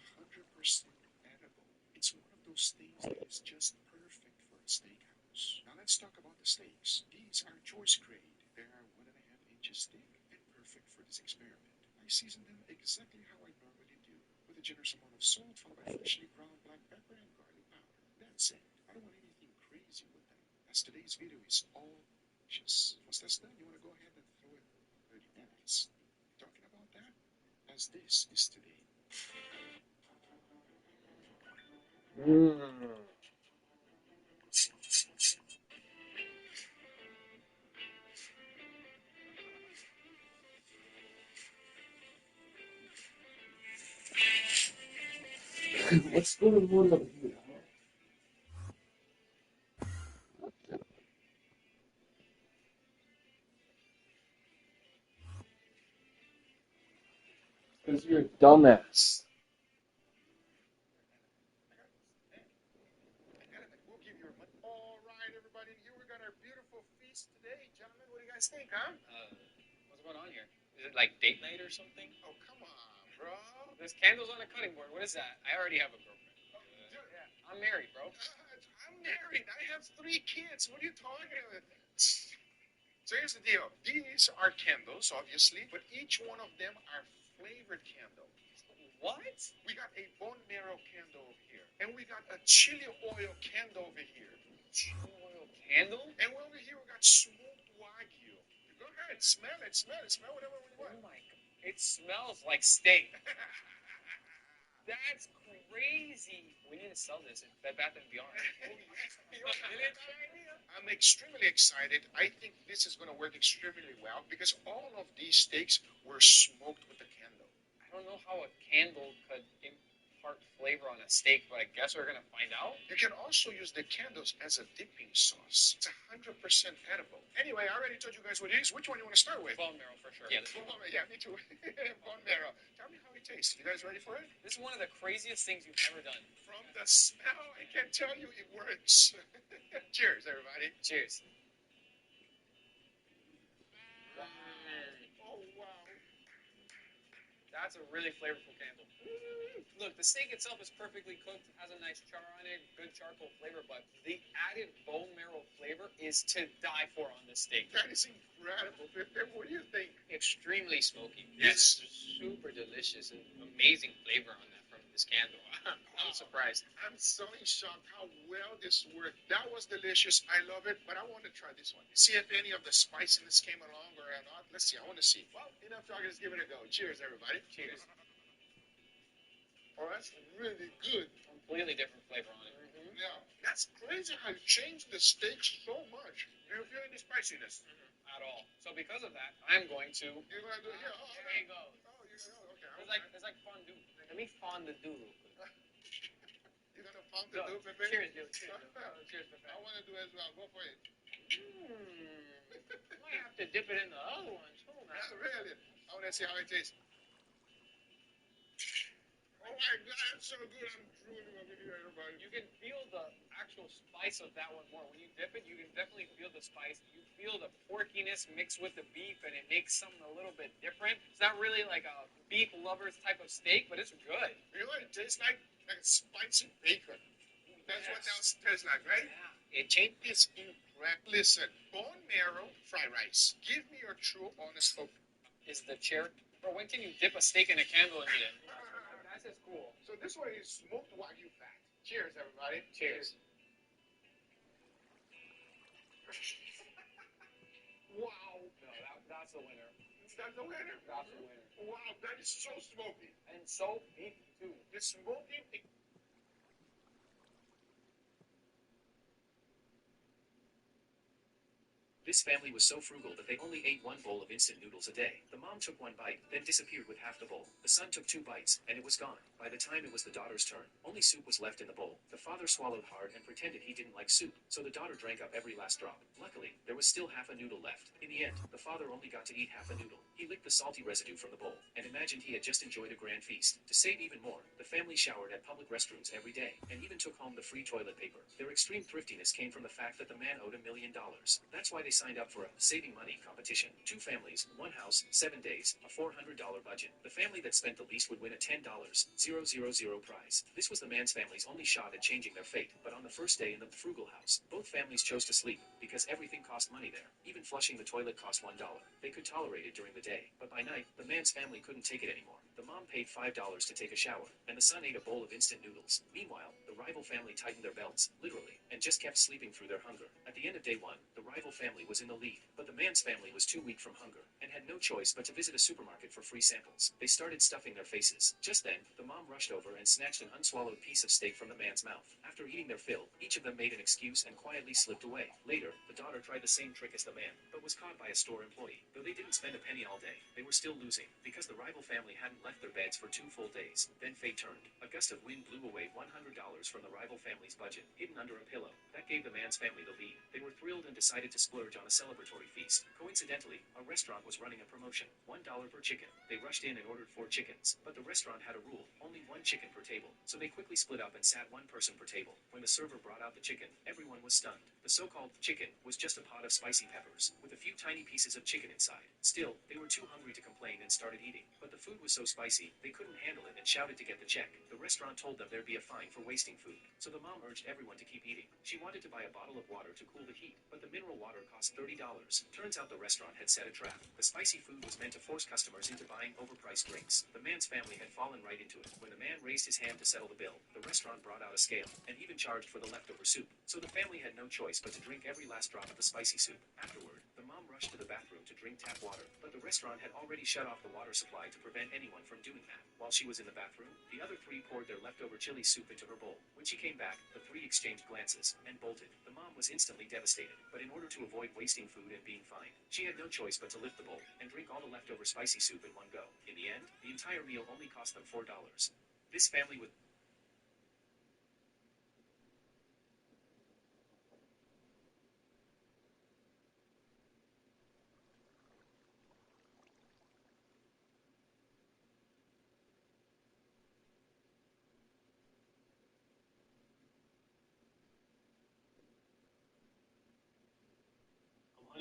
edible. It's one of those things that is just perfect for a steakhouse. Now let's talk about the steaks. These are choice grade. They are 1.5 inches thick and perfect for this experiment. I season them exactly how I normally do, with a generous amount of salt, followed by freshly ground black pepper and garlic powder. That's it. I don't want anything crazy with them, as today's video is all delicious. Once that's done, you want to go ahead and throw it 30 minutes. Talking about that, as this is today.
What's going on over here? You're a dumbass.
We'll give you a money. All right, everybody. Here we got our beautiful feast today, gentlemen. What do you guys think, huh?
What's going on here? Is it like date night or something?
Oh, come on, bro.
There's candles on a cutting board. What is that? I already have a girlfriend. Yeah, I'm married, bro.
I'm married. I have 3 kids. What are you talking about? So here's the deal. These are candles, obviously, but each one of them are flavored candles.
What?
We got a bone marrow candle over here, and we got a chili oil candle over here.
Chili oil candle?
And over here we got smoked wagyu. Go ahead, smell it, smell whatever you want.
Oh my god, it smells like steak. That's crazy. We need to sell this at Bed Bath & Beyond.
I'm extremely excited. I think this is going to work extremely well because all of these steaks were smoked with the candle.
I don't know how a candle could impart flavor on a steak, but I guess we're going to find out.
You can also use the candles as a dipping sauce. It's 100% edible. Anyway, I already told you guys what it is. Which one do you want to start with?
Bone marrow for sure.
Yeah, yeah, me too. Bone marrow. Tell me how it tastes. You guys ready for it?
This is one of the craziest things you've ever done.
From the smell, I can tell you it works. Cheers, everybody.
Cheers.
Oh, wow.
That's a really flavorful candle. Look, the steak itself is perfectly cooked, has a nice char on it, good charcoal flavor, but the added bone marrow flavor is to die for on this steak.
That is incredible. What do you think?
Extremely smoky.
Yes.
This is super delicious and amazing flavor on that from this candle. I'm surprised.
I'm so in shock how well this worked. That was delicious. I love it, but I want to try this one. See if any of the spiciness came along or not. Let's see. I want to see. Well, enough talking. Let's give it a go. Cheers, everybody.
Cheers.
Oh, that's really good.
Completely different flavor on it.
Yeah, that's crazy how you changed the steak so much. Do you feel any spiciness?
At all. So because of that, I'm going to.
You're going to do it here? Oh,
there you go.
Oh, okay.
It's like fondue. Let me fondue real quick.
You're going to fondue, Pepe?
Cheers, dude. Cheers, Pepe.
I want to do it as well. Go for it.
Might have to dip it in the other one too, man.
Really? I want to see how it tastes. Oh my God, it's so good. I'm drooling over here, everybody.
You can feel the actual spice of that one more. When you dip it, you can definitely feel the spice. You feel the porkiness mixed with the beef, and it makes something a little bit different. It's not really like a beef lover's type of steak, but it's good.
You know what it tastes like? Like spicy bacon. That's what that tastes like, right?
Yeah.
It is incredible. Listen, bone marrow fried rice. Give me your true, honest hope.
Is the chair? Bro, when can you dip a steak in a candle and eat it? That's just cool.
So this one is smoked wagyu fat. Cheers, everybody.
Cheers.
Wow.
No, that's the winner.
That's the winner?
That's the winner.
Wow, that is so smoky.
And so beefy, too.
It's smoky.
This family was so frugal that they only ate one bowl of instant noodles a day. The mom took one bite, then disappeared with half the bowl. The son took 2 bites, and it was gone. By the time it was the daughter's turn, only soup was left in the bowl. The father swallowed hard and pretended he didn't like soup, so the daughter drank up every last drop. Luckily, there was still half a noodle left. In the end, the father only got to eat half a noodle. He licked the salty residue from the bowl, and imagined he had just enjoyed a grand feast. To save even more, the family showered at public restrooms every day, and even took home the free toilet paper. Their extreme thriftiness came from the fact that the man owed $1 million. That's why they signed up for a saving money competition. 2 families, 1 house, 7 days, a $400 budget. The family that spent the least would win a $10,000 prize. This was the man's family's only shot at changing their fate, but on the first day in the frugal house, both families chose to sleep, because everything cost money there. Even flushing the toilet cost $1. They could tolerate it during the day, but by night, the man's family couldn't take it anymore. The mom paid $5 to take a shower, and the son ate a bowl of instant noodles. Meanwhile, the rival family tightened their belts, literally, and just kept sleeping through their hunger. At the end of day 1, the rival family was in the lead, but the man's family was too weak from hunger, and had no choice but to visit a supermarket for free samples. They started stuffing their faces. Just then, the mom rushed over and snatched an unswallowed piece of steak from the man's mouth. After eating their fill, each of them made an excuse and quietly slipped away. Later, the daughter tried the same trick as the man, but was caught by a store employee. Though they didn't spend a penny all day, they were still losing, because the rival family hadn't left left their beds for 2 full days. Then fate turned. A gust of wind blew away $100 from the rival family's budget, hidden under a pillow. That gave the man's family the lead. They were thrilled and decided to splurge on a celebratory feast. Coincidentally, a restaurant was running a promotion, $1 per chicken. They rushed in and ordered 4 chickens, but the restaurant had a rule, only 1 chicken per table. So they quickly split up and sat 1 person per table. When the server brought out the chicken, everyone was stunned. The so-called chicken was just a pot of spicy peppers, with a few tiny pieces of chicken inside. Still, they were too hungry to complain and started eating. But the food was so spicy, they couldn't handle it and shouted to get the check. The restaurant told them there'd be a fine for wasting food. So the mom urged everyone to keep eating. She wanted to buy a bottle of water to cool the heat, but the mineral water cost $30. Turns out the restaurant had set a trap. The spicy food was meant to force customers into buying overpriced drinks. The man's family had fallen right into it. When the man raised his hand to settle the bill, the restaurant brought out a scale and even charged for the leftover soup. So the family had no choice but to drink every last drop of the spicy soup. Afterward, the mom rushed to the bathroom to drink tap water, but the restaurant had already shut off the water supply to prevent anyone from doing that. While she was in the bathroom, the other 3 poured their leftover chili soup into her bowl. When she came back, the 3 exchanged glances and bolted. The mom was instantly devastated, but in order to avoid wasting food and being fined, she had no choice but to lift the bowl and drink all the leftover spicy soup in one go. In the end, the entire meal only cost them $4. This family was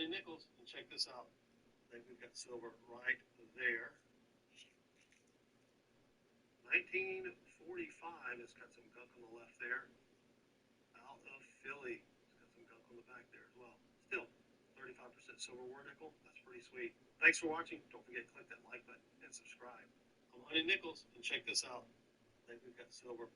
Nichols, and check this out. I think we've got silver right there. 1945 has got some gunk on the left there. Out of Philly, it's got some gunk on the back there as well. Still, 35% silver war nickel. That's pretty sweet. Thanks for watching. Don't forget to click that like button and subscribe. I'm Honey Nichols, and check this out. I think we've got silver.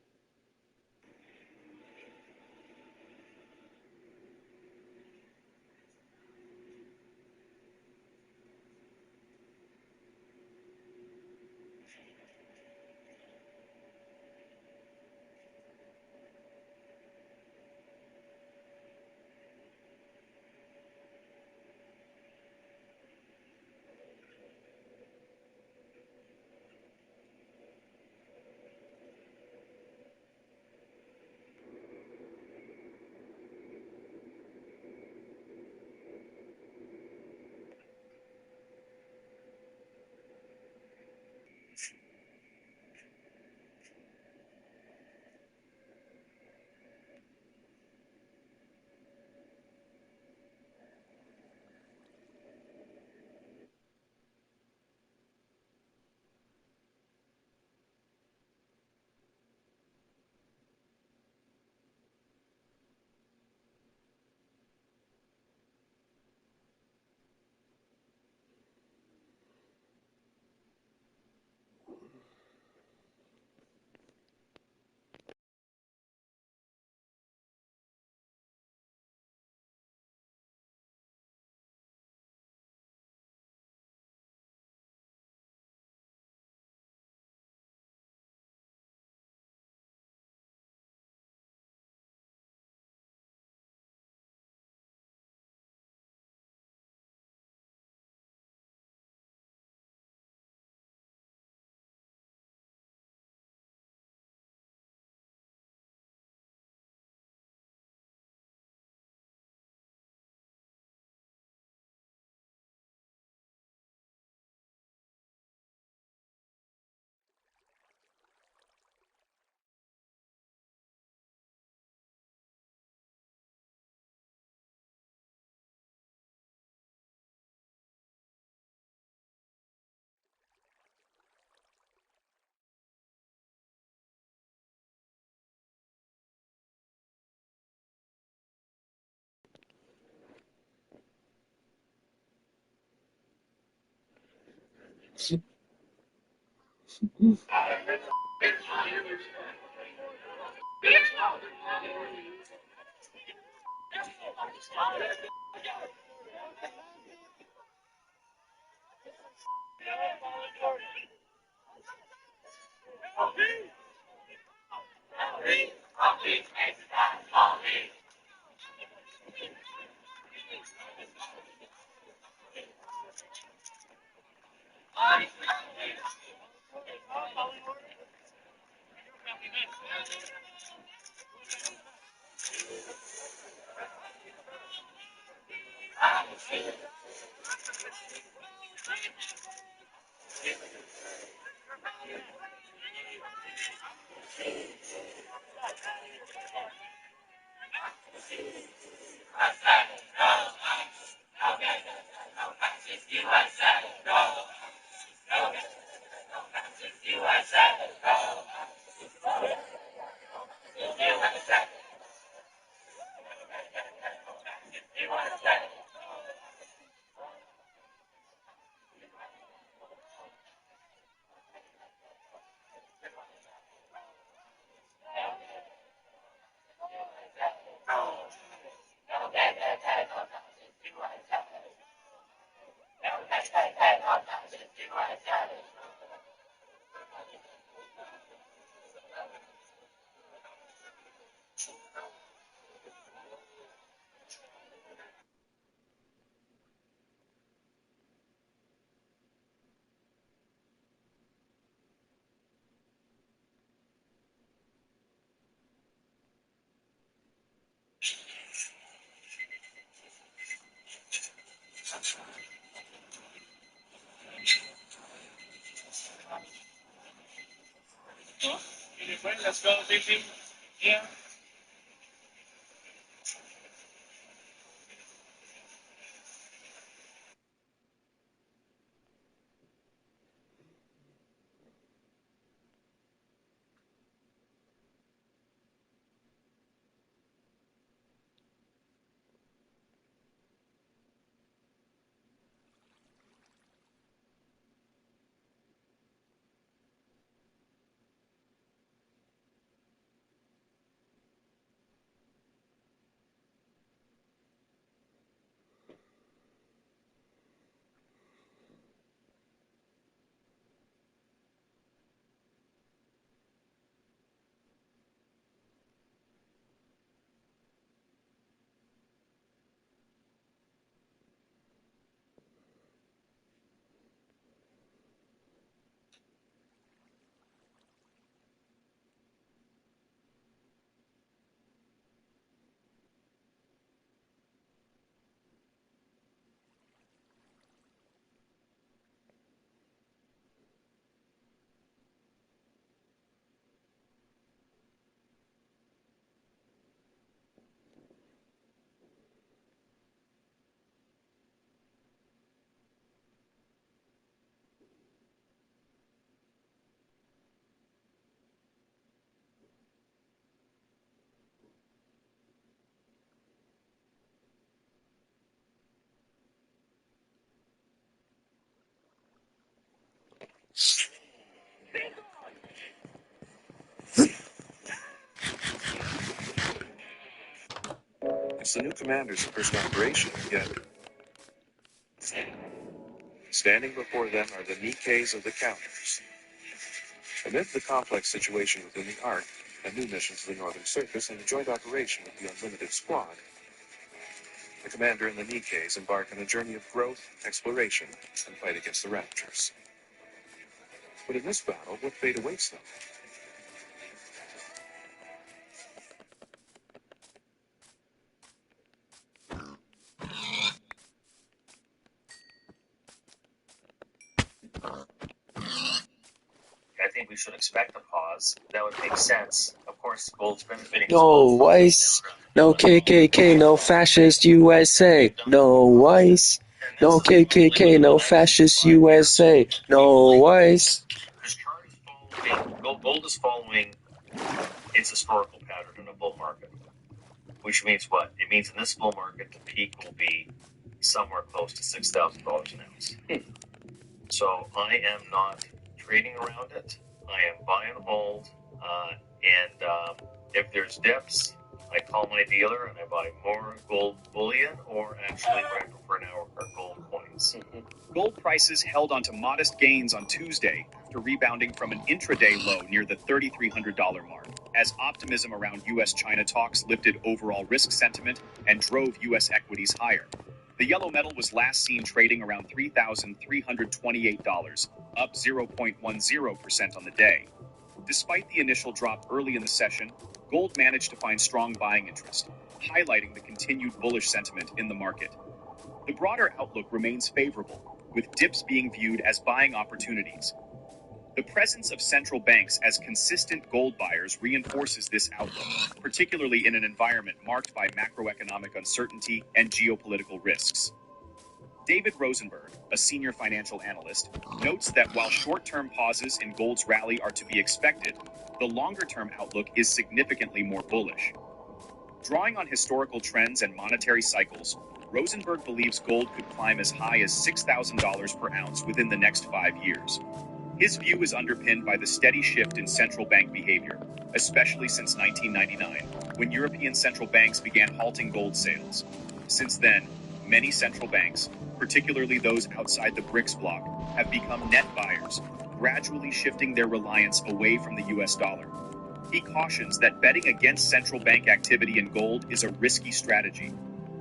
Let's go, baby. Yeah.
It's the new commander's first operation, yet standing before them are the Nikkeis of the counters. Amid the complex situation within the Ark, a new mission to the Northern Surface, and a joint operation with the Unlimited Squad, the commander and the Nikkeis embark on a journey of growth, exploration, and fight against the Raptors. But in this battle, what fate awaits them?
I think we should expect a pause. That would make sense. Of course, gold's benefiting.
No whites, no KKK, no fascist USA. No whites, no KKK, no fascist USA. No whites.
Gold is following its historical pattern in a bull market, which means what? It means in this bull market, the peak will be somewhere close to $6,000 an ounce. So I am not trading around it. I am buy and hold, and if there's dips, I call my dealer and I buy more gold bullion, or actually what I prefer now are gold coins.
Gold prices held onto modest gains on Tuesday after rebounding from an intraday low near the $3,300 mark, as optimism around U.S.-China talks lifted overall risk sentiment and drove U.S. equities higher. The yellow metal was last seen trading around $3,328, up 0.10% on the day. Despite the initial drop early in the session, gold managed to find strong buying interest, highlighting the continued bullish sentiment in the market. The broader outlook remains favorable, with dips being viewed as buying opportunities. The presence of central banks as consistent gold buyers reinforces this outlook, particularly in an environment marked by macroeconomic uncertainty and geopolitical risks. David Rosenberg, a senior financial analyst, notes that while short-term pauses in gold's rally are to be expected, the longer-term outlook is significantly more bullish. Drawing on historical trends and monetary cycles, Rosenberg believes gold could climb as high as $6,000 per ounce within the next 5 years. His view is underpinned by the steady shift in central bank behavior, especially since 1999, when European central banks began halting gold sales. Since then, many central banks, particularly those outside the BRICS bloc, have become net buyers, gradually shifting their reliance away from the US dollar. He cautions that betting against central bank activity in gold is a risky strategy.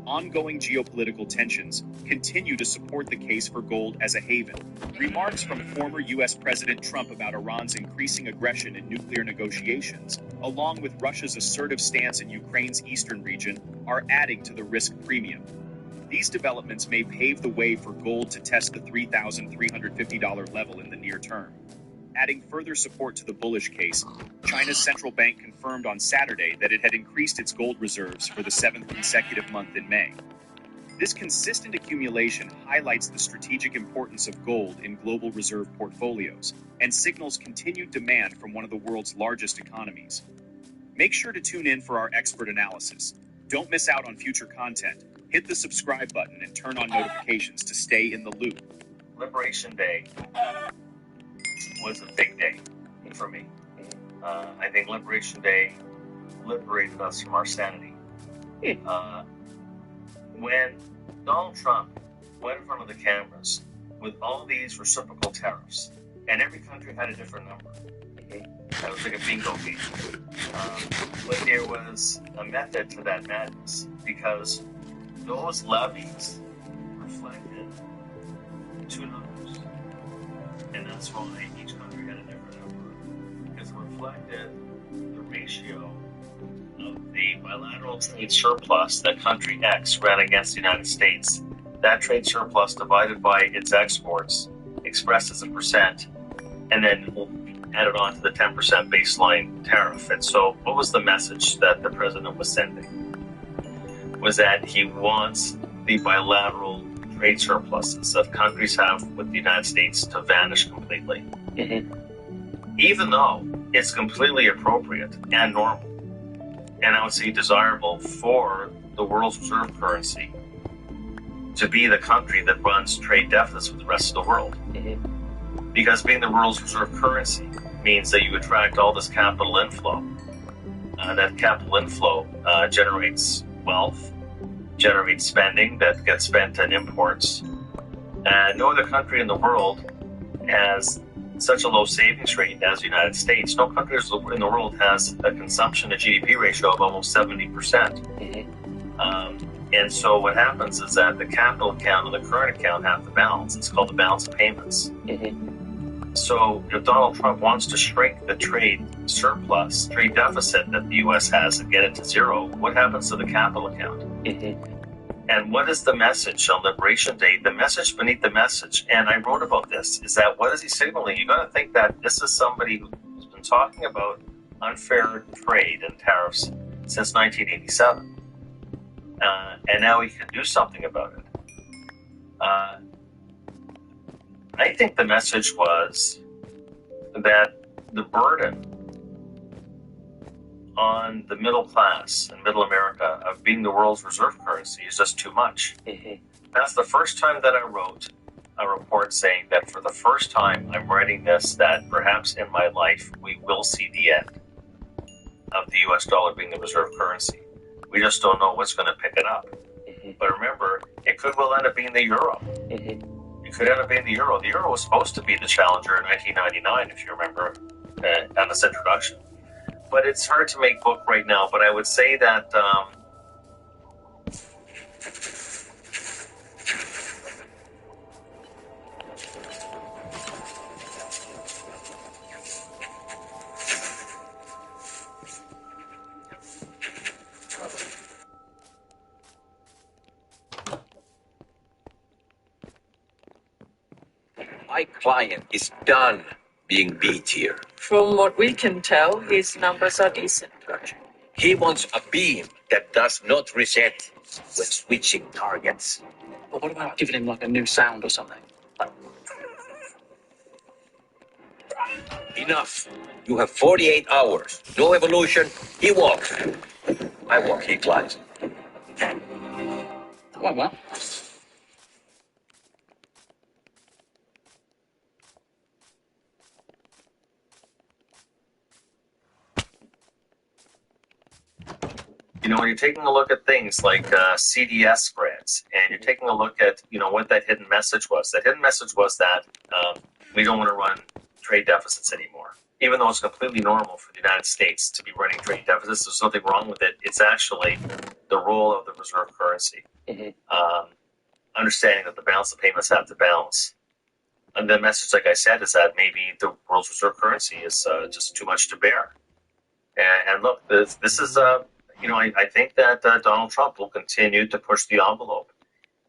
Ongoing geopolitical tensions continue to support the case for gold as a haven. Remarks from former U.S. President Trump about Iran's increasing aggression in nuclear negotiations, along with Russia's assertive stance in Ukraine's eastern region, are adding to the risk premium. These developments may pave the way for gold to test the $3,350 level in the near term. Adding further support to the bullish case, China's central bank confirmed on Saturday that it had increased its gold reserves for the 7th consecutive month in May. This consistent accumulation highlights the strategic importance of gold in global reserve portfolios and signals continued demand from one of the world's largest economies. Make sure to tune in for our expert analysis. Don't miss out on future content. Hit the subscribe button and turn on notifications to stay in the loop.
Liberation Day was a big day for me. I think Liberation Day liberated us from our sanity. When Donald Trump went in front of the cameras with all these reciprocal tariffs, and every country had a different number. That was like a bingo game. But there was a method to that madness, because those levies reflected two numbers. And that's why each country had a different number, because it reflected the ratio of the bilateral trade surplus that country X ran against the United States. That trade surplus divided by its exports, expressed as a percent, and then added on to the 10% baseline tariff. And so what was the message that the president was sending? Was that he wants the bilateral trade surpluses that countries have with the United States to vanish completely. Even though it's completely appropriate and normal, and I would say desirable for the world's reserve currency to be the country that runs trade deficits with the rest of the world. Because being the world's reserve currency means that you attract all this capital inflow. That capital inflow generates wealth, generates spending that gets spent on imports. And no other country in the world has such a low savings rate as the United States. No country in the world has a consumption to GDP ratio of almost 70%. And so what happens is that the capital account and the current account have to balance. It's called the balance of payments. So if Donald Trump wants to shrink the trade surplus, trade deficit that the U.S. has and get it to zero, what happens to the capital account? And what is the message on Liberation Day? The message beneath the message, and I wrote about this, is that what is he signaling? You got to think that this is somebody who's been talking about unfair trade and tariffs since 1987. And now he can do something about it. I think the message was that the burden on the middle class and middle America of being the world's reserve currency is just too much. That's the first time that I wrote a report saying that for the first time I'm writing this, that perhaps in my life we will see the end of the US dollar being the reserve currency. We just don't know what's going to pick it up. But remember, it could well end up being the euro. It could end up being the euro. The euro was supposed to be the challenger in 1999, if you remember, on its introduction. But it's hard to make book right now. But I would say that
My client is done being B tier.
From what we can tell, his numbers are decent.
Gotcha. He wants a beam that does not reset when switching targets.
But what about giving him like a new sound or something?
Enough. You have 48 hours. No evolution. He walks. I walk, he climbs.
Well.
You know, when you're taking a look at things like CDS spreads, and you're taking a look at, you know, what that hidden message was. That hidden message was that we don't want to run trade deficits anymore. Even though it's completely normal for the United States to be running trade deficits, there's nothing wrong with it. It's actually the role of the reserve currency. Understanding that the balance of payments have to balance. And the message, like I said, is that maybe the world's reserve currency is just too much to bear. And look, this is you know, I think that Donald Trump will continue to push the envelope.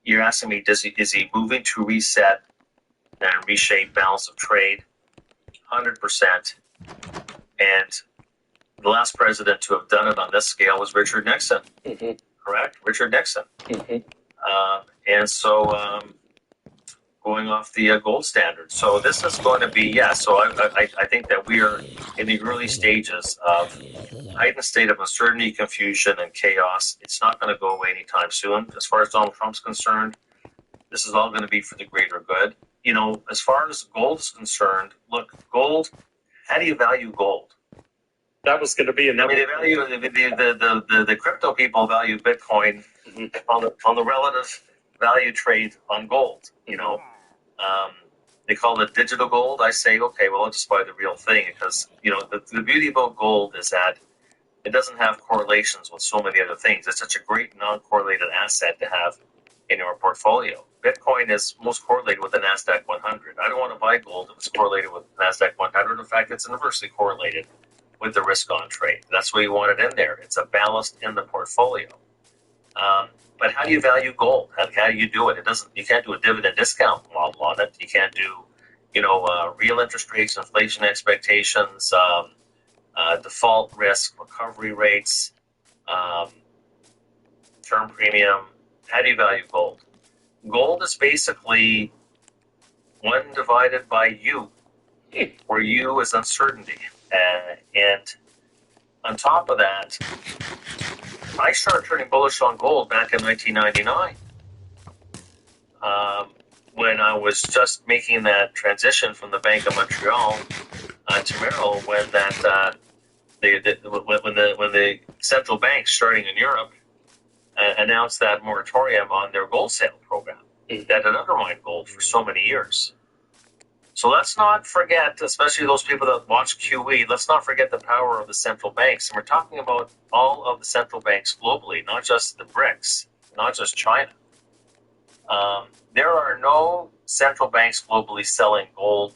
You're asking me, is he moving to reset and reshape balance of trade? 100%. And the last president to have done it on this scale was Richard Nixon. Correct? Richard Nixon. And so going off the gold standard. So this is going to be, so I think that we are in the early stages of heightened state of uncertainty, confusion, and chaos. It's not going to go away anytime soon. As far as Donald Trump's concerned, this is all going to be for the greater good. You know, as far as gold is concerned, look, gold, how do you value gold?
That was going to be another.
I mean, they value the crypto people value Bitcoin on the relative value trade on gold. You know, they call it digital gold. I say, okay, well, I'll just buy the real thing because you know the beauty about gold is that it doesn't have correlations with so many other things. It's such a great non-correlated asset to have in your portfolio. Bitcoin is most correlated with the NASDAQ 100. I don't want to buy gold if it's correlated with the NASDAQ 100. In fact, it's inversely correlated with the risk on trade. That's why you want it in there. It's a ballast in the portfolio. But how do you value gold? How do you do it? You can't do a dividend discount model on it. You can't do, you know, real interest rates, inflation expectations, default risk, recovery rates, term premium. How do you value gold? Gold is basically 1 divided by U, where U is uncertainty. And on top of that, I started turning bullish on gold back in 1999 when I was just making that transition from the Bank of Montreal to Merrill when the central banks starting in Europe announced that moratorium on their gold sale program that had undermined gold for so many years. So let's not forget, especially those people that watch QE, let's not forget the power of the central banks. And we're talking about all of the central banks globally, not just the BRICS, not just China. There are no central banks globally selling gold.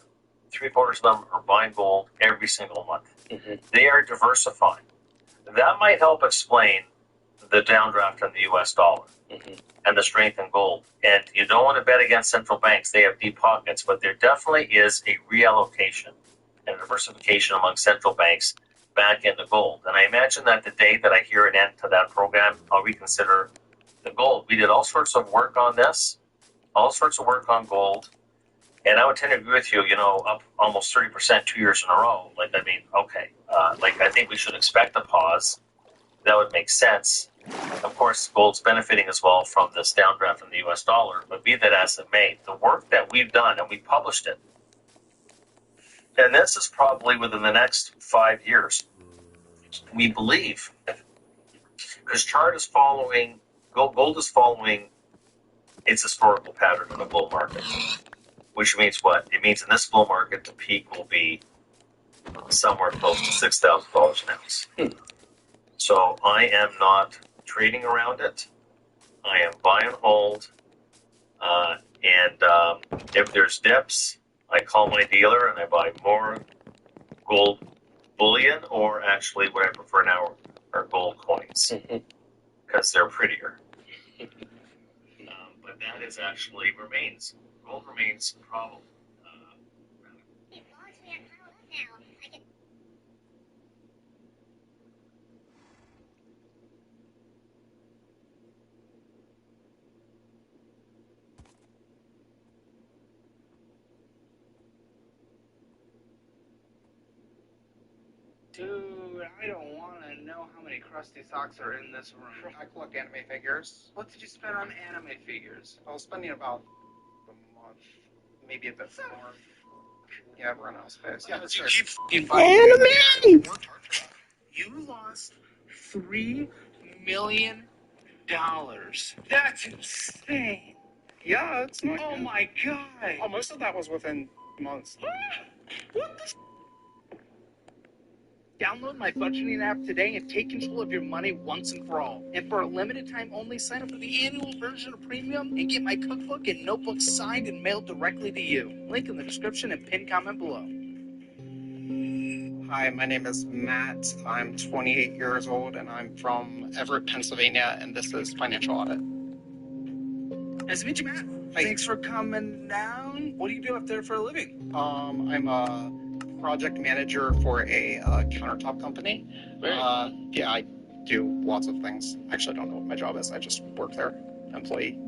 3/4 of them are buying gold every single month. They are diversifying. That might help explain the downdraft in the U.S. dollar and the strength in gold. And you don't want to bet against central banks. They have deep pockets, but there definitely is a reallocation and a diversification among central banks back into gold. And I imagine that the day that I hear an end to that program, I'll reconsider the gold. We did all sorts of work on this, all sorts of work on gold. And I would tend to agree with you, you know, up almost 30% 2 years in a row. Like, I mean, okay. I think we should expect a pause. That would make sense. Of course, gold's benefiting as well from this downdraft in the U.S. dollar, but be that as it may, the work that we've done, and we published it, and this is probably within the next 5 years, we believe, because gold is following its historical pattern in the bull market, which means what? It means in this bull market, the peak will be somewhere close to $6,000 an ounce. So I am not trading around it. I am buy and hold. And if there's dips, I call my dealer and I buy more gold bullion, or actually what I prefer now are gold coins because they're prettier. But that is actually gold remains probably
Dude, I don't want to know how many crusty socks are in this room. I collect anime figures. What did you spend on anime figures? I was spending about a month, maybe a bit more. Yeah, I've run out of space. Yeah, that's true. Keep
Anime!
You lost $3 million. That's insane. Yeah, it's not. Oh my god. Oh, most of that was within months. What the? Download my budgeting app today and take control of your money once and for all. And for a limited time only, sign up for the annual version of Premium and get my cookbook and notebook signed and mailed directly to you. Link in the description and pinned comment below. Hi, my name is Matt. I'm 28 years old and I'm from Everett, Pennsylvania, and this is Financial Audit. Nice to meet you, Matt. Hi. Thanks for coming down. What do you do up there for a living? I'm a project manager for a countertop company. Yeah, I do lots of things. Actually, I don't know what my job is. I just work there, employee.